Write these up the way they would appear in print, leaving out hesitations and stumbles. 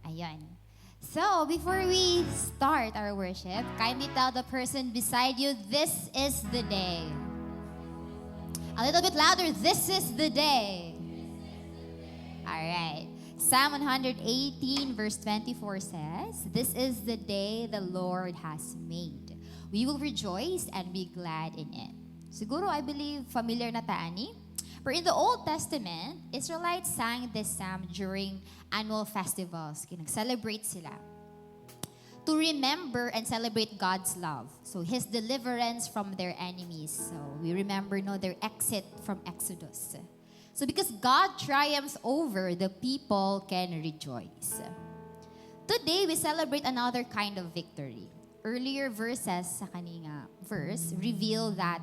Ayan. So, before we start our worship, kindly tell the person beside you, this is the day. A little bit louder, this is the day. Alright. Psalm 118 verse 24 says, "This is the day the Lord has made. We will rejoice and be glad in it." Siguro, I believe, familiar na taani. But in the Old Testament, Israelites sang this psalm during annual festivals. Kinag-celebrate sila. To remember and celebrate God's love. So, His deliverance from their enemies. So, we remember their exit from Exodus. So, because God triumphs over, the people can rejoice. Today, we celebrate another kind of victory. Earlier verses sa kaninga verse reveal that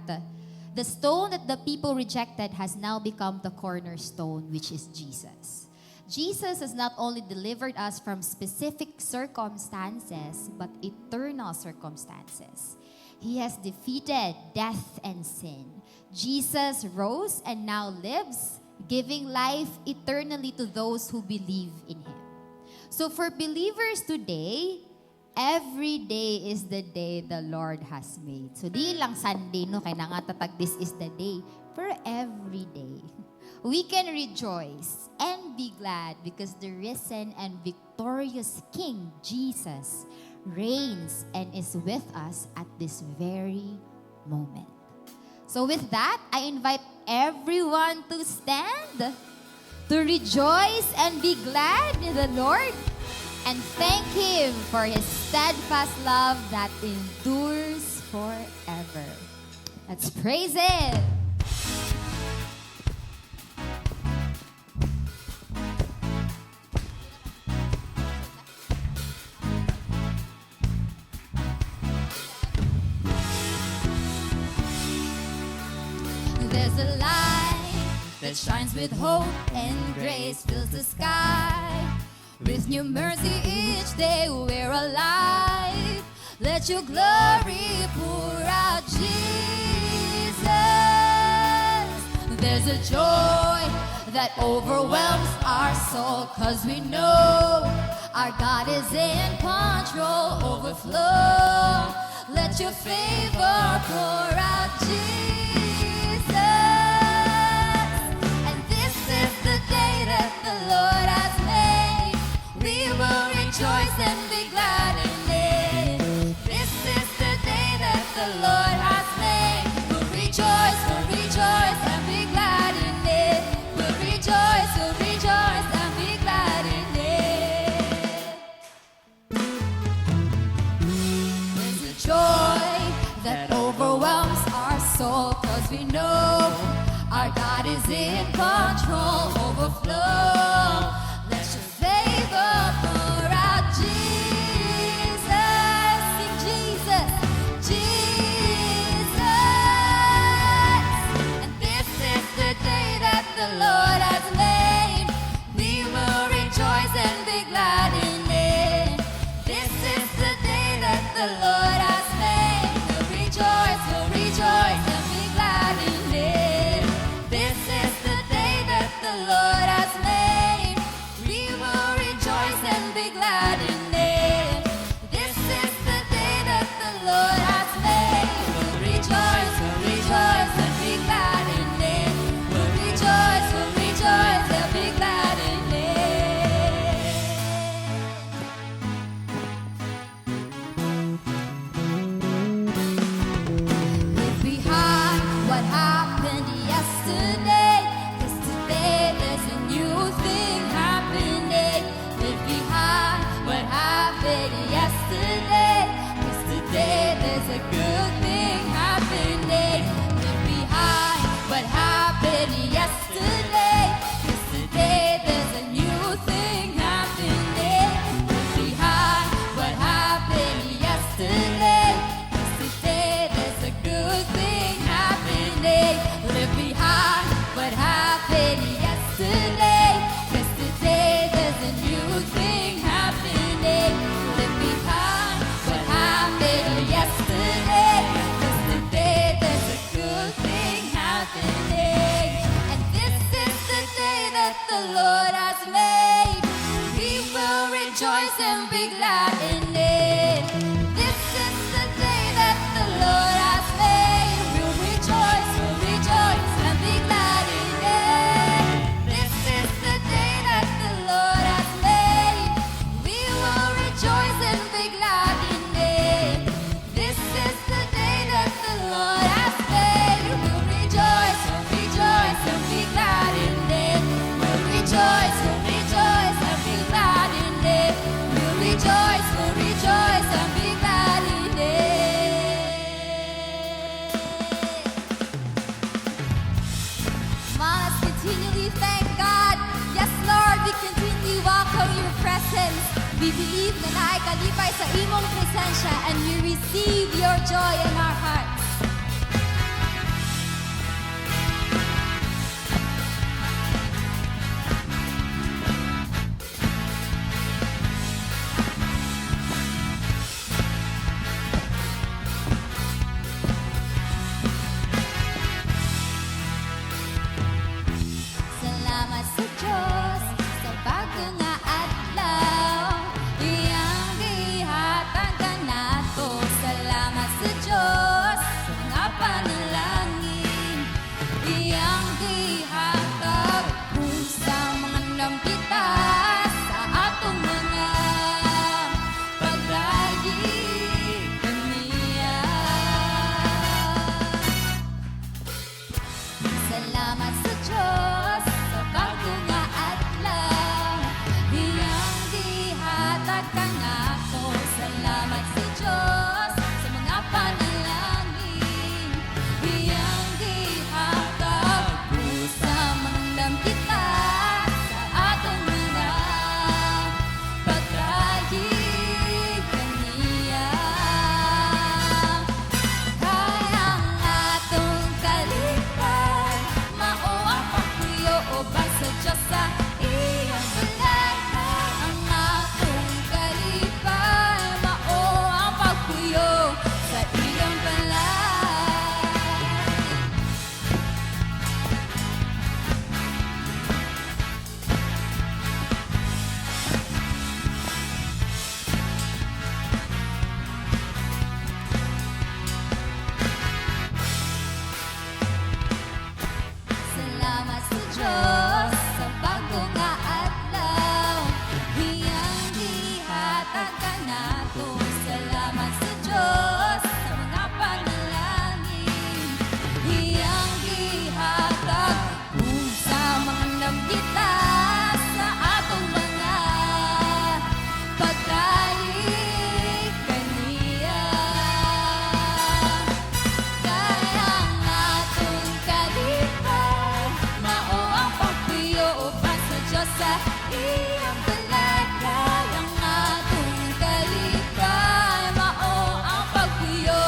the stone that the people rejected has now become the cornerstone, which is Jesus. Jesus has not only delivered us from specific circumstances, but eternal circumstances. He has defeated death and sin. Jesus rose and now lives, giving life eternally to those who believe in Him. So for believers today, every day is the day the Lord has made. So di lang Sunday, kaya nangatatag this is the day. For every day, we can rejoice and be glad because the risen and victorious King, Jesus, reigns and is with us at this very moment. So with that, I invite everyone to stand, to rejoice and be glad in the Lord, and thank Him for His steadfast love that endures forever. Let's praise Him. There's a light that shines with hope and grace, fills the sky with new mercy each day. We're alive. Let your glory pour out, Jesus. There's a joy that overwhelms our soul, 'cause we know our God is in control. Overflow. Let your favor pour out, Jesus. And this is the day that the Lord has made. We will rejoice and be glad in it. This is the day that the Lord has made. We'll rejoice and be glad in it. We'll rejoice and be glad in it. There's a joy that overwhelms our soul, 'cause we know our God is in control. Overflow. Let your favor pour out, Jesus. Sing Jesus, Jesus. And this is the day that the Lord has made. We will rejoice and be glad in it. This is the day that the Lord has We believe na naay kalipay sa imong presensya and we receive your joy in our hearts. Salamat sa Diyos sa bago nga adlaw. Iyang gihatag ka nato. Salamat sa Diyos sa mga panalangin. Iyang gihatag kung sa mga nampita sa atong mga paglagi kaniya. Salamat sa Diyos sa bago nga adlaw. Iyang gihatag ka nako. Salamat sa Diyos sa mga panalangin. Iyang gihatag sa mga nampita sa atong mga pagkaig kaniya. Kaya ang atong kalipay, mao ang pagpuyo o basa Diyos sa iyang balay. Ang atong kalipay, mao ang pagpuyo sa iyang balay. Salamat sa Diyos sa bago nga adlaw. Iyang gihatag ka nato. Salamat sa Diyos sa mga panalangin. Iyang gihatag kung sa mga namgita sa atong mga pagkaig kaniya. Kaya ang atong kalipay, mao ang pagpuyo upan sa Diyos sa iyang balay. Kaya ang atong kalipay, mao ang pagpuyo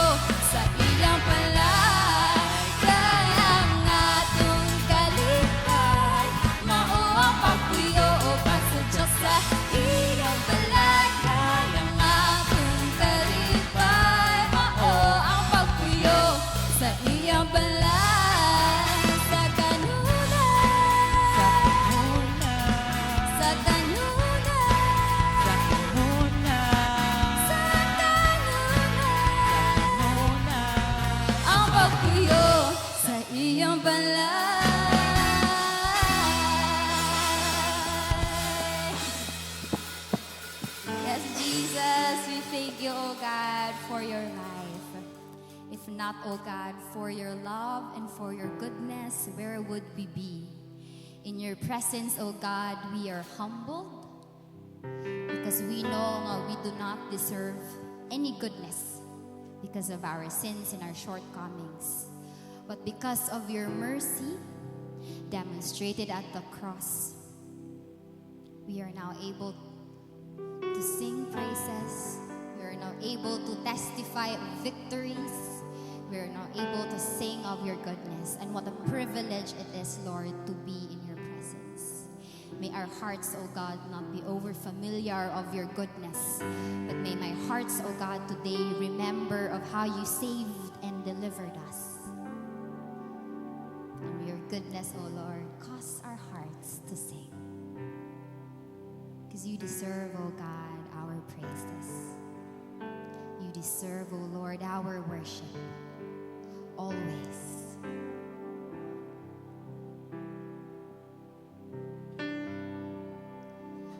sa iyang balay. Kaya ang atong kalipay, mao ang pagpuyo upan sa Diyos sa iyang balay. Kaya ang atong kalipay, mao ang pagpuyo sa iyang balay. Sa kanunan, sa kanunan, sa kanunan, ang pagpuyo sa iyang balay. Yes, Jesus, we thank you, O God, for your life. If not, O God, for your love and for your goodness, where would we be? In your presence, O God, we are humbled because we know we do not deserve any goodness because of our sins and our shortcomings. But because of your mercy demonstrated at the cross, we are now able to sing praises. We are now able to testify of victories. We are now able to sing of your goodness. And what a privilege it is, Lord, to be in your presence. May our hearts, O God, not be over familiar of your goodness, but may my hearts, O God, today remember of how you saved and delivered us. And your goodness, O Lord, cause our hearts to sing. Because you deserve, O God, our praises. You deserve, O Lord, our worship. Always.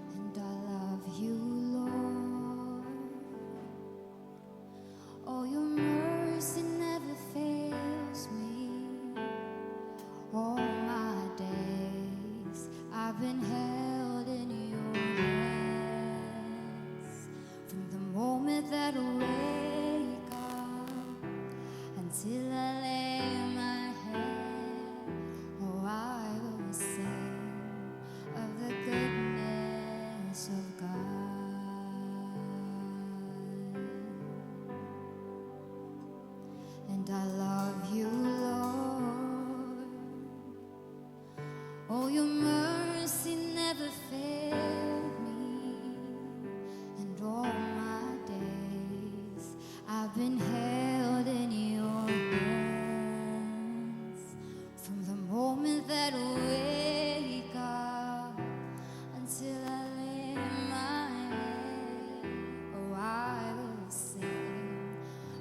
And I love you, Lord. Oh, your mercy never fails me. All my days I've been held in your hands. From the moment that I wake up until I lay my head, oh, I will sing of the goodness of God. And I love you, Lord. Oh, your mercy never failed me, and all my days I've been held in your hands. From the moment that I wake up until I lay my head, oh, I will sing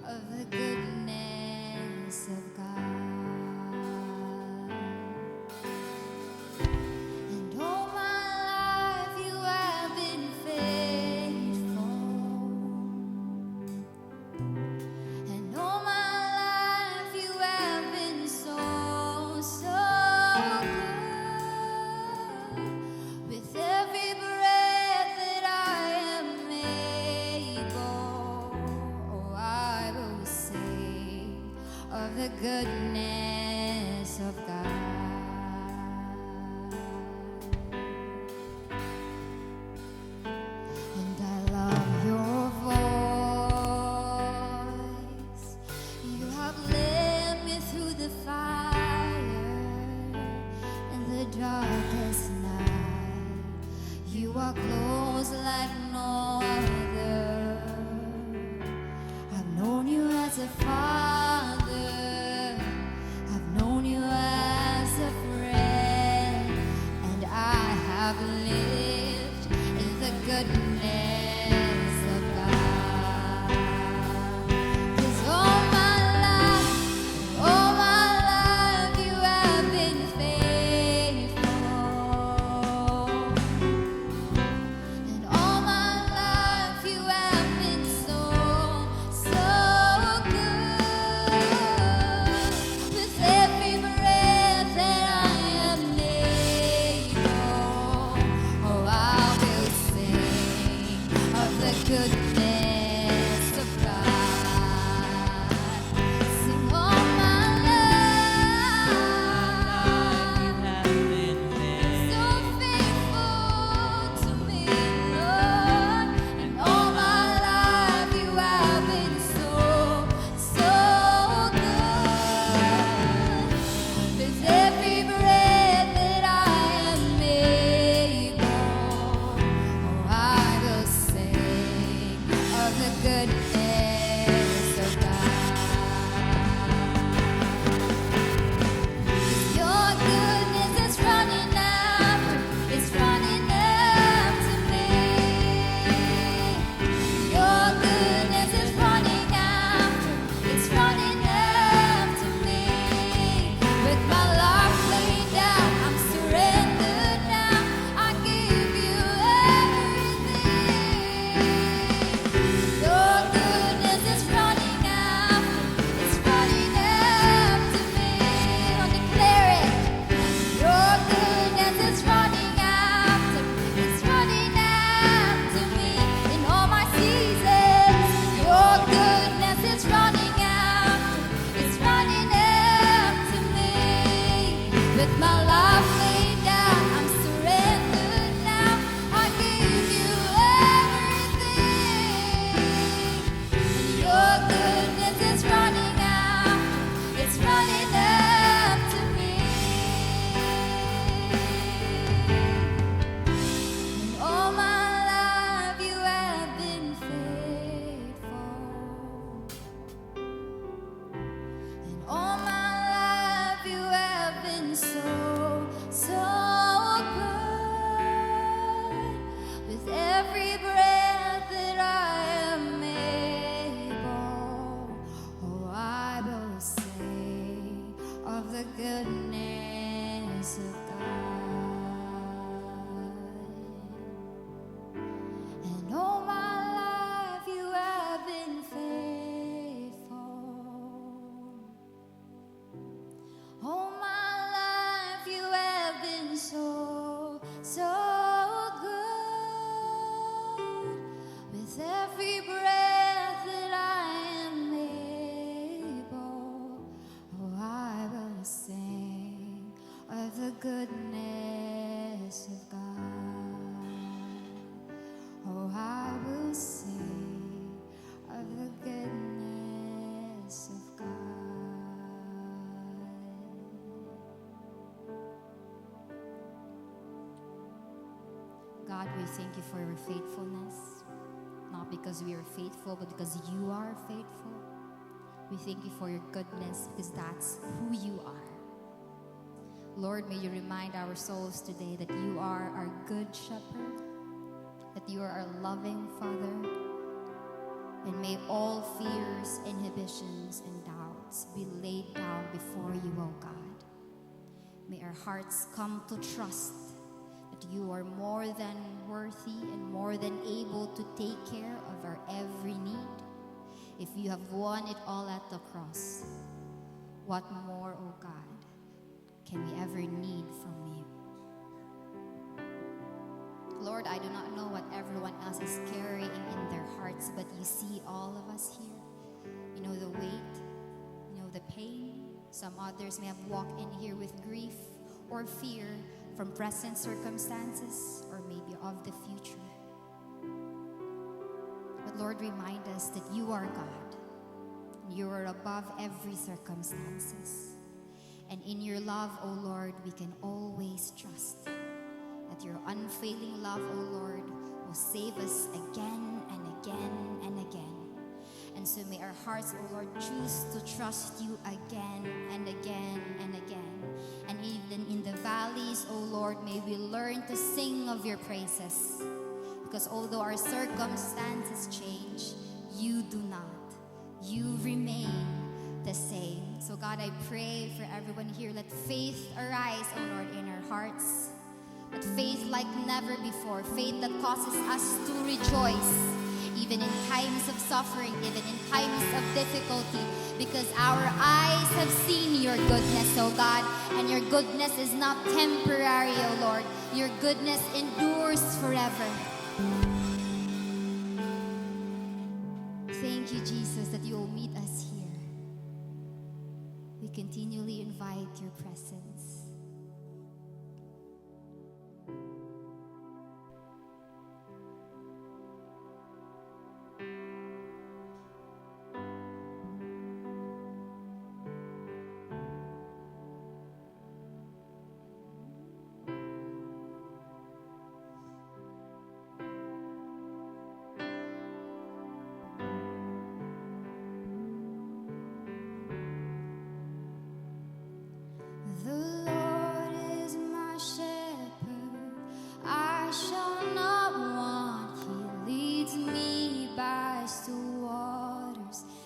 of the goodness of God. And all my life you have been faithful. And all my life you have been so, so good. With every breath that I am able, oh, I will sing of the goodness of God. And I love your voice. You have led me through the fire and the darkest night. You are close like no other. I've known you as a father. I've known you as a friend. And I have lived in the goodness of God. 'Cause all my life you have been faithful. And all my life you have been so, so good. With every breath that I am able, oh, I will sing of the goodness of God. Sing all my life, so faithful to me, Lord. And all my life you have been so, so good. With every breath that I am able, oh, I will sing of the goodness of God. Your goodness is running after, it's running after me. Your goodness is running after, it's running after me. With my life laid down, I'm surrendered now. I give you everything. Your goodness is running after, it's running after me. I'll declare it. Your goodness is running after, it's running after me. In all my seasons, your goodness is running after, it's running after me. With my life laid down, I'm surrendered now. I give you everything. Your goodness is running after, it's running after me. And all my life you have been faithful. And all my life you have been so, God, we thank you for your faithfulness. Not because we are faithful, but because you are faithful. We thank you for your goodness because that's who you are. Lord, may you remind our souls today that you are our good shepherd, that you are our loving Father, and may all fears, inhibitions, and doubts be laid down before you, O God. May our hearts come to trust that you are more than worthy and more than able to take care of our every need. If you have won it all at the cross, what more, O God, can we ever need from you? Lord, I do not know what everyone else is carrying in their hearts, but you see all of us here. You know the weight, you know the pain. Some others may have walked in here with grief or fear from present circumstances or maybe of the future. But Lord, remind us that you are God. You are above every circumstances. And in your love, O Lord, we can always trust that your unfailing love, O Lord, will save us again and again and again. And so may our hearts, O Lord, choose to trust you again and again and again. And even in the valleys, O Lord, may we learn to sing of your praises. Because although our circumstances change, you do not. You remain the same. So God, I pray for everyone here, let faith arise, O Lord, in our hearts. Let faith like never before, faith that causes us to rejoice, even in times of suffering, even in times of difficulty, because our eyes have seen your goodness, O God, and your goodness is not temporary, O Lord. Your goodness endures forever. Thank you, Jesus, that you will meet us here. We continually invite your presence.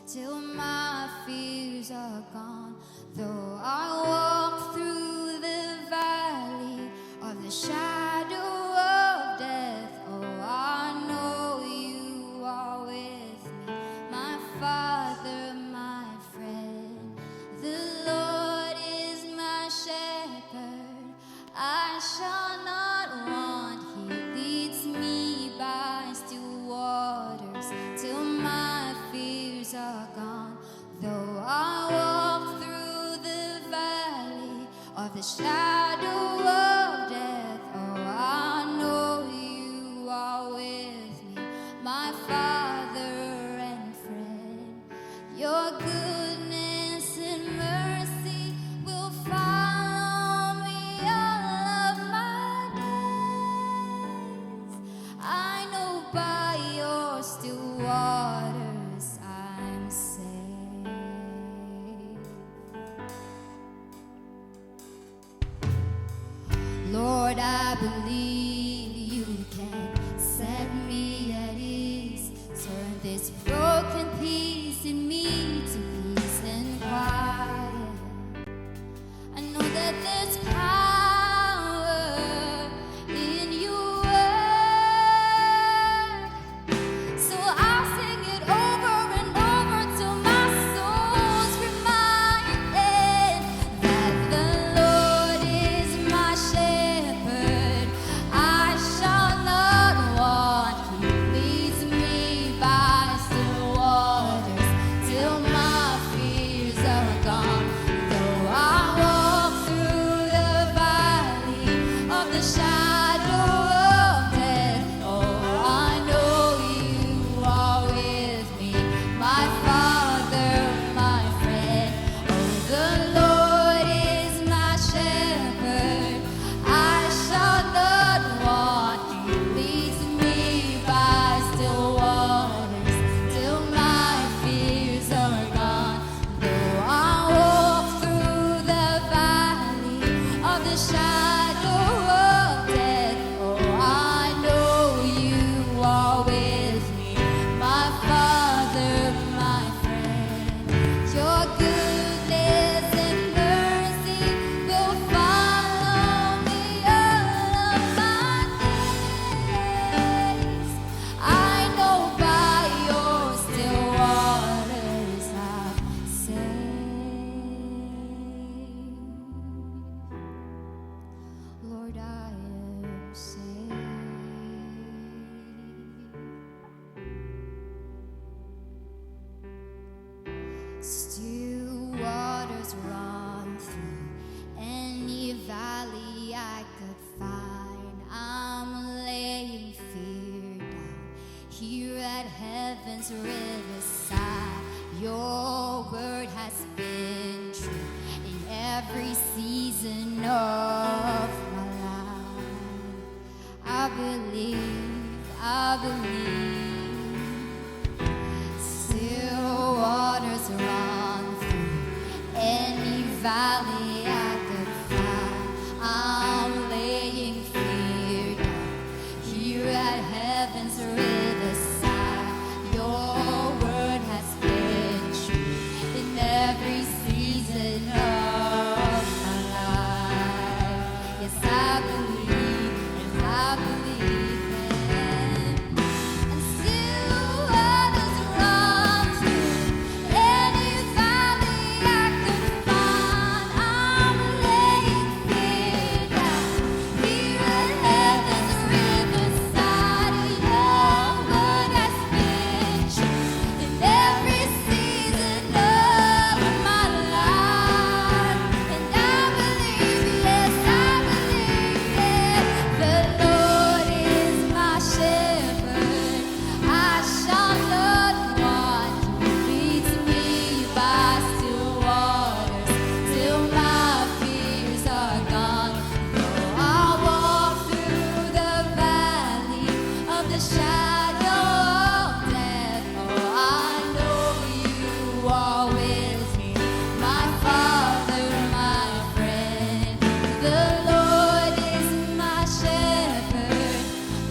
Till my fears are gone, though I walk through the valley of the shadow of death. Oh, I know you are with me, my Father, my friend. The Lord is my shepherd, I shall not want. He leads me by still waters till my fears are gone. Though I walk through the valley of the shadow of death, oh, I know you are with me, my Father and friend. Your goodness and mercy will follow me all of my days. I know by your still waters I'm safe. Lord, I believe you can set me at ease. Turn this broken piece in me to peace and quiet. I know that there's power in your word. So I'll sing it over and over till my soul's reminded that the Lord is my shepherd. Your word has been true in every season of my life. I believe, still waters run through any valley I could find. I'm laying fear down here at heaven's riverside. Your word has been true in every season of my life. Yes, I believe, yes, I believe. And still waters run through any valley I could find. I'm laying fear down here at heaven's riverside. Your word has been true in every season of my life. And I believe, yes, I believe, yeah. The Lord is my shepherd, I shall not want. He leads me by still waters till my fears are gone. Though I walk through the valley of the shadow of death, oh, I know you are with me, my Father, my friend. The Lord is my shepherd,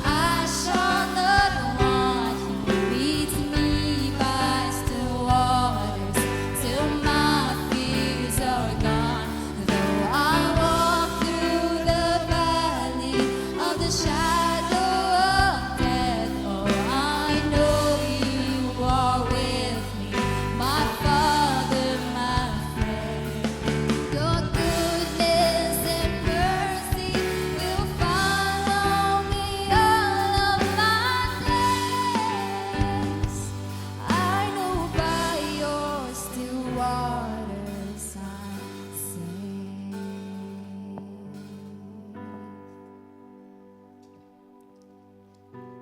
I shall not want. He leads me by still waters till my fears are gone. Though I walk through the valley of the shadow of death, oh, I know you are with me, my Father, my friend. Your goodness and mercy will follow me all of my days. I know by your still waters I'm safe.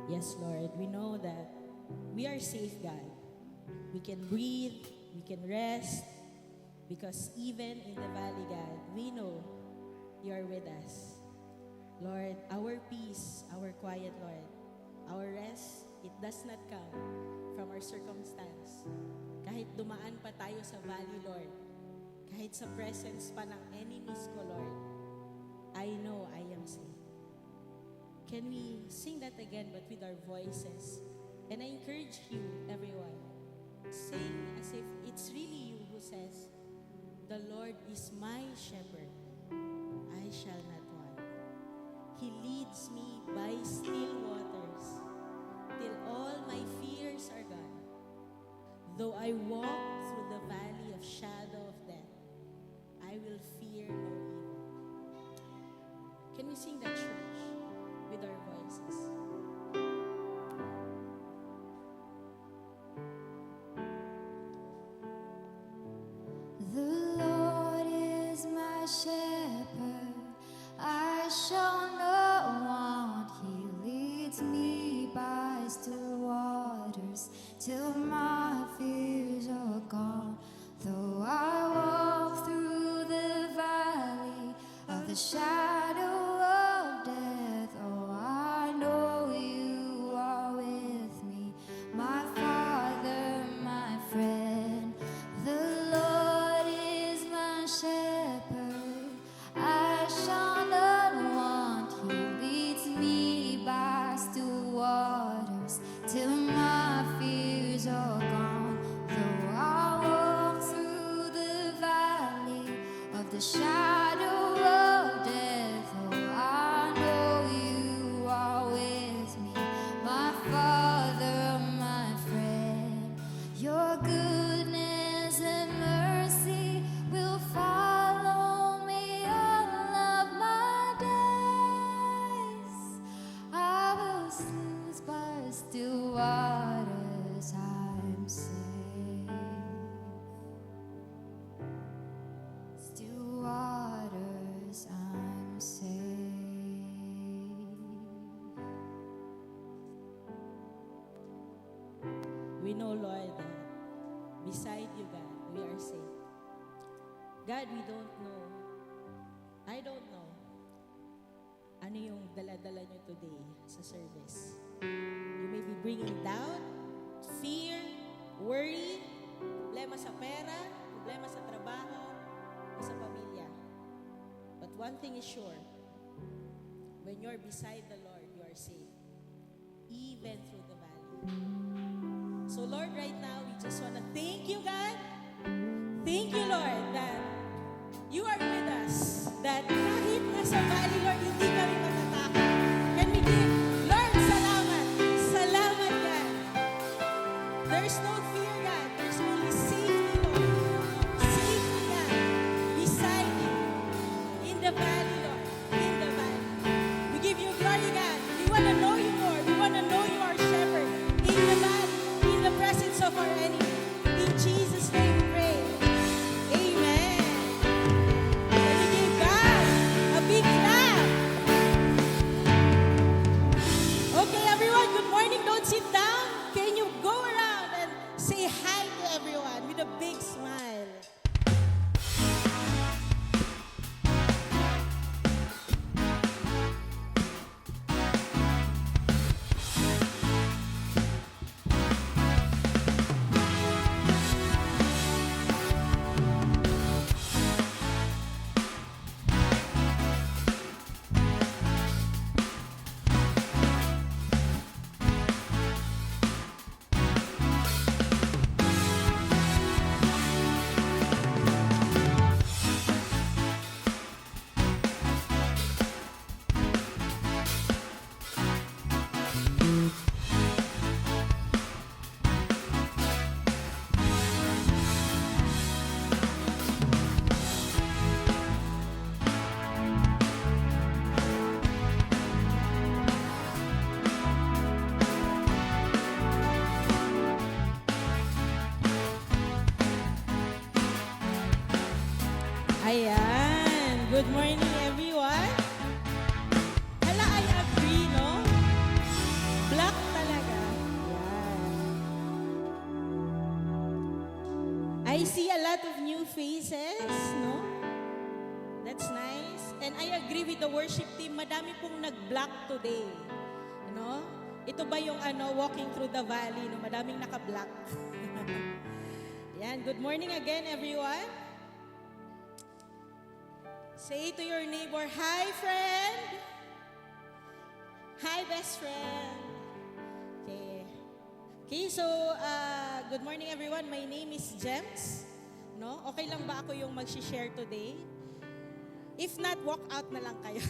Yes, Lord, we know that we are safe, God. We can breathe, we can rest, because even in the valley, God, we know you are with us. Lord, our peace, our quiet, Lord, our rest, it does not come from our circumstance. Kahit dumaan pa tayo sa valley, Lord, kahit sa presence pa ng enemies ko, Lord, I know I am safe. Can we sing that again but with our voices? And I encourage you, everyone, sing as if it's really you who says, "The Lord is my shepherd, I shall not want. He leads me by still waters, till all my fears are gone. Though I walk through the valley of shadow of death, I will fear no evil." Can we sing that, church, with our voices? The Lord is my shepherd, I shall not want. He leads me by still waters till my fears are gone. Though I walk through the valley of the shadow of death, oh, I know you are with me, my Father, my friend. The Lord is my shepherd, I shall not want. He leads me by still waters till my fears are gone. Though I walk through the valley of the shadow of death, oh, I know you are with me, my Father, my friend. Your goodness and mercy will follow me all of my days. I will sleep by still waters, I'm safe. Still waters, I'm safe. We know, Lord, that beside you, God, we are safe. God, we don't know. I don't know. Ano yung dala-dala nyo today sa service? You may be bringing doubt, fear, worry, problema sa pera, problema sa trabaho, o sa pamilya. But one thing is sure, when you're beside the Lord, you are safe, even through the valley. So Lord, right now, we just want to thank you, God. Thank you, Lord, that you are with us. That kahit nasa valley, Lord, hindi kami matatakot. Can we give, Lord, salamat. Salamat, God. There's no fear, God. There's only safety, Lord. Safety, God. Beside you. In the valley, Lord. In the valley. We give you glory, God. We want to know you more. We want to know you, our shepherd. In the valley. In the presence of our enemy. In Jesus' name we pray. Amen. Can we give God a big clap? Okay, everyone, good morning. Don't sit down. Can you go around and say hi to everyone with a big smile? Ayan. Good morning, everyone. Hala, I agree, no? Black talaga. Ayan. I see a lot of new faces, no? That's nice. And I agree with the worship team. Madami pong nag-black today. No? Ito ba yung walking through the valley, no? Madaming naka-black. Ayan. Good morning again, everyone. Say to your neighbor, hi, friend. Hi, best friend. Okay. Okay, so, good morning, everyone. My name is Gems. No? Okay lang ba ako yung mag-share today? If not, walk out na lang kayo.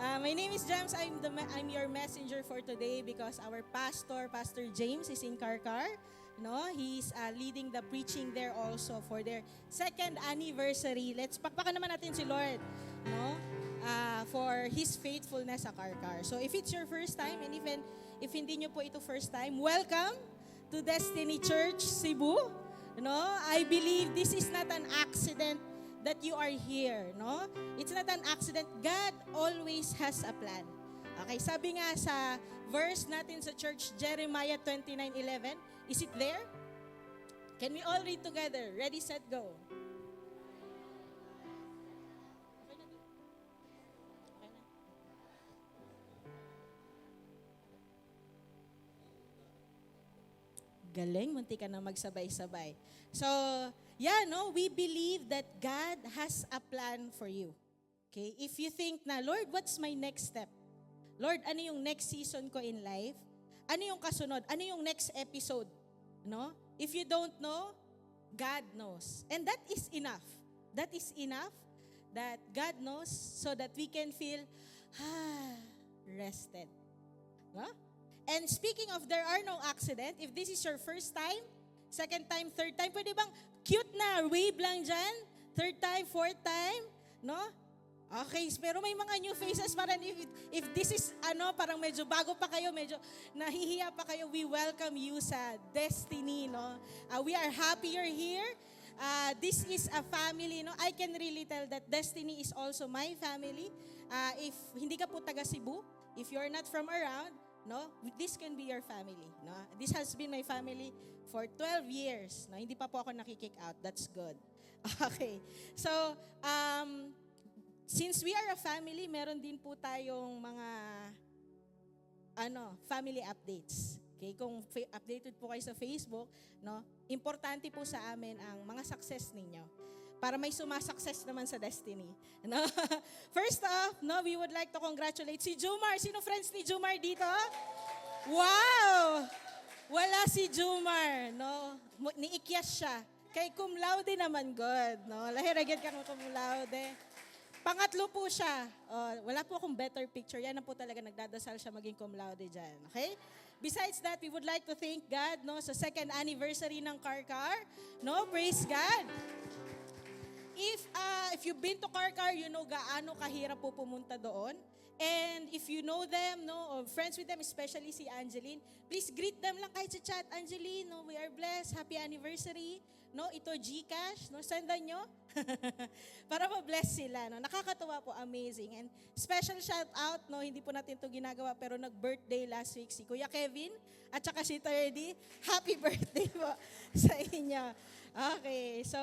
My name is Gems. I'm your messenger for today because our pastor, Pastor James, is in Karkar. No, he's leading the preaching there also for their second anniversary. Let's pakpakan naman natin si Lord, no? For His faithfulness sa Karkar. So if it's your first time, and even if hindi nyo po ito first time, welcome to Destiny Church Cebu. No, I believe this is not an accident that you are here. No, it's not an accident. God always has a plan. Okay, sabi nga sa verse natin sa church, Jeremiah 29:11. Is it there? Can we all read together? Ready, set, go. Okay na. Okay na. Galing, munti ka na magsabay-sabay. So, yeah, no, we believe that God has a plan for you. Okay? If you think na, Lord, what's my next step? Lord, ano yung next season ko in life? Ano yung kasunod? Ano yung next episode? No? If you don't know, God knows. And that is enough. That is enough that God knows so that we can feel rested. No? And speaking of there are no accident, if this is your first time, second time, third time, pwede bang cute na, wave lang dyan? Third time, fourth time? No? Okay, pero may mga new faces parang if this is parang medyo bago pa kayo, medyo nahihiya pa kayo, we welcome you sa Destiny, no? We are happy you're here. This is a family, no? I can really tell that Destiny is also my family. If hindi ka po taga Cebu, if you're not from around, no? This can be your family, no? This has been my family for 12 years, no? Hindi pa po ako nakikick out. That's good. Okay. So, since we are a family, meron din po tayong mga family updates. Okay, kung updated po kayo sa Facebook, no? Importante po sa amin ang mga success ninyo para may sumasukses naman sa destiny. No? First off, no, we would like to congratulate si Jumar. Sino friends ni Jumar dito? Wow! Wala si Jumar, no? Niikyas siya. Kay cum laude naman, good, no? Lahiragyan ka ng cum laude. Pangatlo po siya. Wala po akong better picture. Yan na po talaga nagdadasal siya maging cum laude dyan. Okay? Besides that, we would like to thank God, no, sa second anniversary ng Karkar. No, praise God. If you've been to Karkar, you know gaano kahirap po pumunta doon. And if you know them, no, or friends with them, especially si Angeline, please greet them lang kahit sa chat. Angeline, no, we are blessed. Happy anniversary. No, ito GCash, no, sendan nyo. Para ma-bless sila, no. Nakakatuwa po, amazing. And special shout out, no, hindi po natin 'to ginagawa pero nag-birthday last week si Kuya Kevin at saka si Terdy. Happy birthday po sa inyo. Okay, so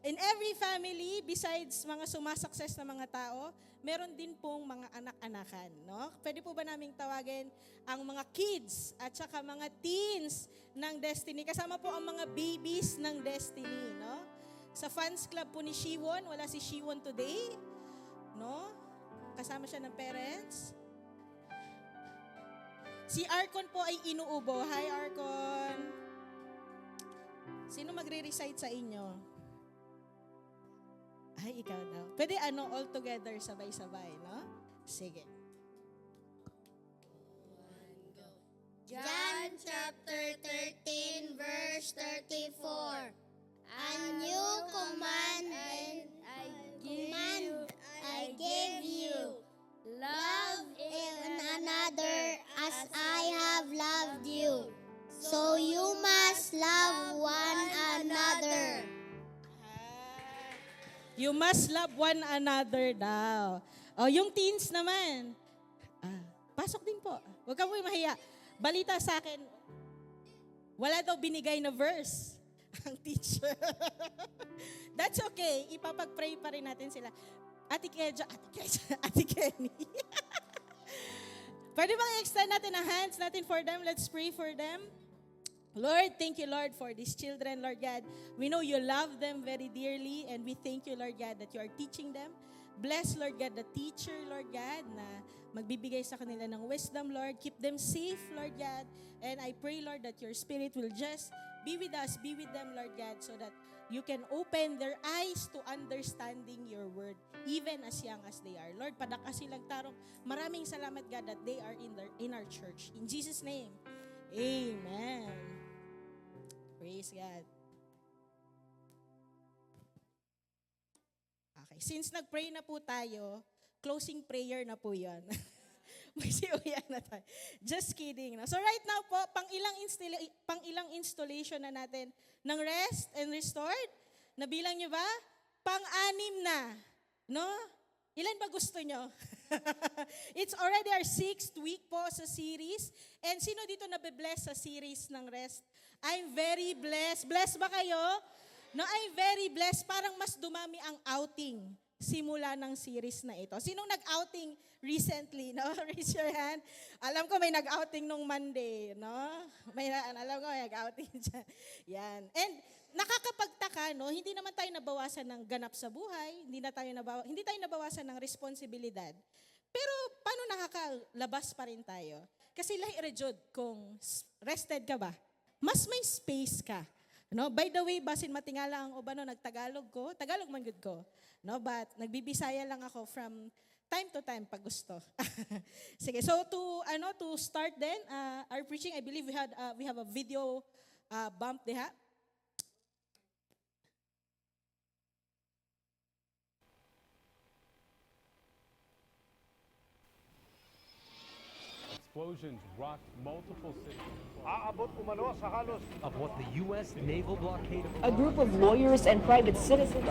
in every family, besides mga sumasukses na mga tao, meron din pong mga anak-anakan, no? Pwede po ba naming tawagin ang mga kids at saka mga teens ng Destiny? Kasama po ang mga babies ng Destiny, no? Sa fans club po ni Shiwon, wala si Shiwon today, no? Kasama siya ng parents. Si Arcon po ay inuubo. Hi, Arcon. Sino magre-recite sa inyo? Ay, ikaw daw. Pwede all together, sabay-sabay, no? Sige. John chapter 13 verse 34. A new command I give you. Love one another as I have loved you. So you must love one another. You must love one another daw. Yung teens naman. Pasok din po. Huwag kang mahiya. Balita sa akin, wala daw binigay na verse ang teacher. That's okay. Ipapag-pray pa rin natin sila. Ate Kenny. Pwede bang extend natin ang hands natin for them? Let's pray for them. Lord, thank you, Lord, for these children, Lord God. We know you love them very dearly, and we thank you, Lord God, that you are teaching them. Bless, Lord God, the teacher, Lord God, na magbibigay sa kanila ng wisdom, Lord. Keep them safe, Lord God. And I pray, Lord, that your Spirit will just be with us, be with them, Lord God, so that you can open their eyes to understanding your word, even as young as they are. Lord, padakasin tarong. Maraming salamat, God, that they are in our church. In Jesus' name, amen. Praise God. Okay, since nag-pray na po tayo, closing prayer na po yan. Magsiuyan na tayo. Just kidding. No? So right now po, pang ilang installation na natin ng Rest and Restored. Nabilang nyo ba? Pang-anim na. No? Ilan ba gusto nyo? It's already our 6th week po sa series. And sino dito nabe-bless sa series ng Rest? I'm very blessed. Blessed ba kayo? No, I'm very blessed. Parang mas dumami ang outing simula ng series na ito. Sinong nag-outing recently? No? Raise your hand. Alam ko may nag-outing nung Monday. No? Alam ko may nag-outing dyan. Yan. And nakakapagtaka, no? Hindi naman tayo nabawasan ng ganap sa buhay. Hindi tayo nabawasan ng responsibilidad. Pero paano nakakalabas pa rin tayo? Kasi lahi rejud kung rested ka ba? Mas may space ka. No, by the way, basin matingala ang ubano nagtagalog ko. Tagalog man gud ko. No, but nagbibisaya lang ako from time to time pag gusto. Sige, so to start then our preaching, I believe we have a video bump diha. Explosions rocked multiple cities Aabot umano sa halos of what the U.S. naval blockade of A group of lawyers and private citizens.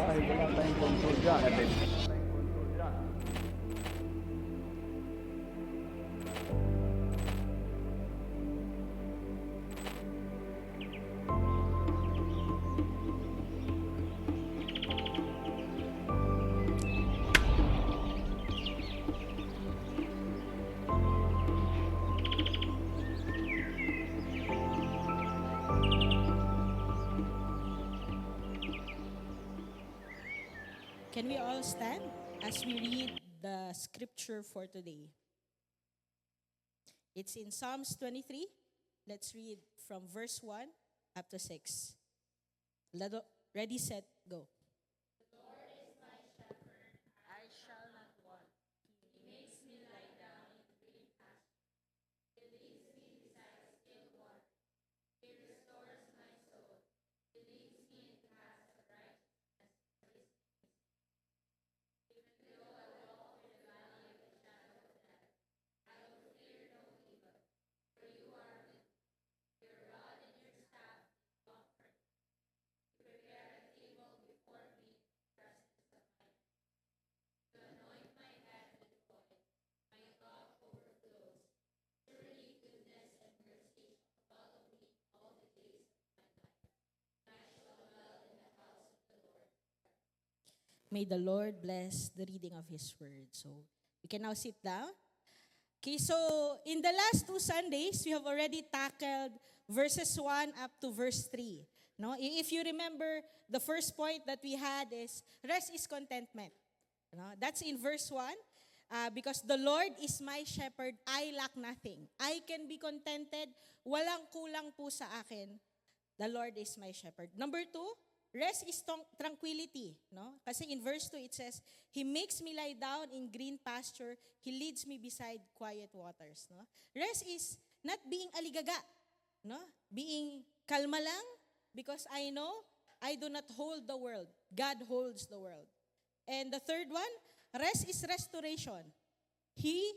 Can we all stand as we read the scripture for today? It's in Psalms 23. Let's read from verse 1 up to 6. Ready, set, go. May the Lord bless the reading of His word. So, we can now sit down. Okay, so in the last 2 Sundays, we have already tackled verses 1 up to verse 3. No? If you remember, the first point that we had is, rest is contentment. No? That's in verse 1. Because the Lord is my shepherd, I lack nothing. I can be contented, walang kulang po sa akin. The Lord is my shepherd. Number 2, rest is tranquility, no? Kasi in verse 2 it says, He makes me lie down in green pasture, He leads me beside quiet waters, no? Rest is not being aligaga, no? Being kalma lang, because I know I do not hold the world. God holds the world. And the third one, rest is restoration. He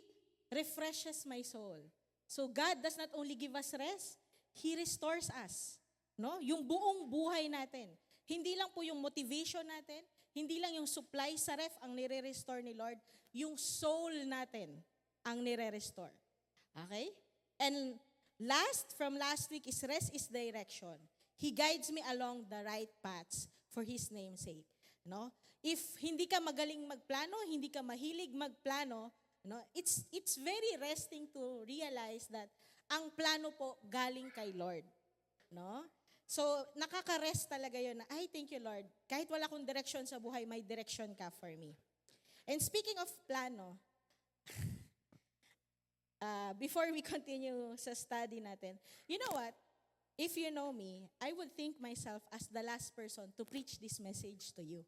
refreshes my soul. So God does not only give us rest, He restores us, no? Yung buong buhay natin. Hindi lang po yung motivation natin, hindi lang yung supply sa ref ang nire-restore ni Lord, yung soul natin ang nire-restore. Okay? And from last week is rest is direction. He guides me along the right paths for His name's sake. No? If hindi ka magaling magplano, hindi ka mahilig magplano, no? It's very resting to realize that ang plano po galing kay Lord. No? So, nakaka-rest talaga yun na, ay, thank you, Lord. Kahit wala akong direction sa buhay, may direction ka for me. And speaking of plano, before we continue sa study natin, you know what? If you know me, I would think myself as the last person to preach this message to you.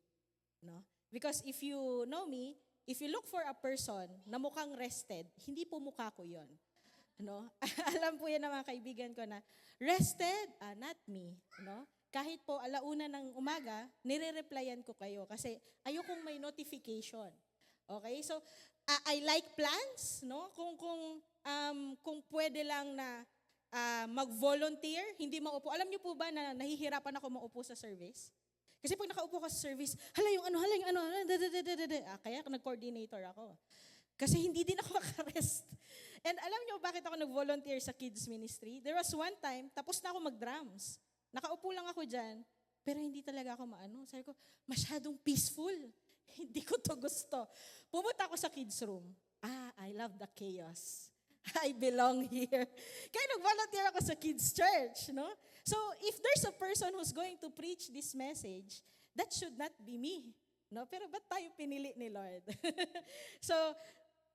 No? Because if you know me, if you look for a person na mukhang rested, hindi po mukha ko yon. No? Alam po yan ng mga kaibigan ko na, rested? Not me. No? Kahit po alauna ng umaga, nire-replyan ko kayo kasi ayokong may notification. Okay? So, I like plans, no? Kung pwede lang na mag-volunteer, hindi maupo. Alam niyo po ba na nahihirapan ako maupo sa service? Kasi pag nakaupo ka sa service, hala yung ano, kaya nag-coordinator ako. Kasi hindi din ako makarest. And alam niyo bakit ako nag-volunteer sa kids ministry? There was one time, tapos na ako mag-drums. Nakaupo lang ako dyan, pero hindi talaga ako maano. Sabi ko, masyadong peaceful. Hindi ko to gusto. Pumunta ako sa kids room. I love the chaos. I belong here. Kaya nag-volunteer ako sa kids church, no? So, if there's a person who's going to preach this message, that should not be me. No? Pero ba't tayo pinili ni Lord? So,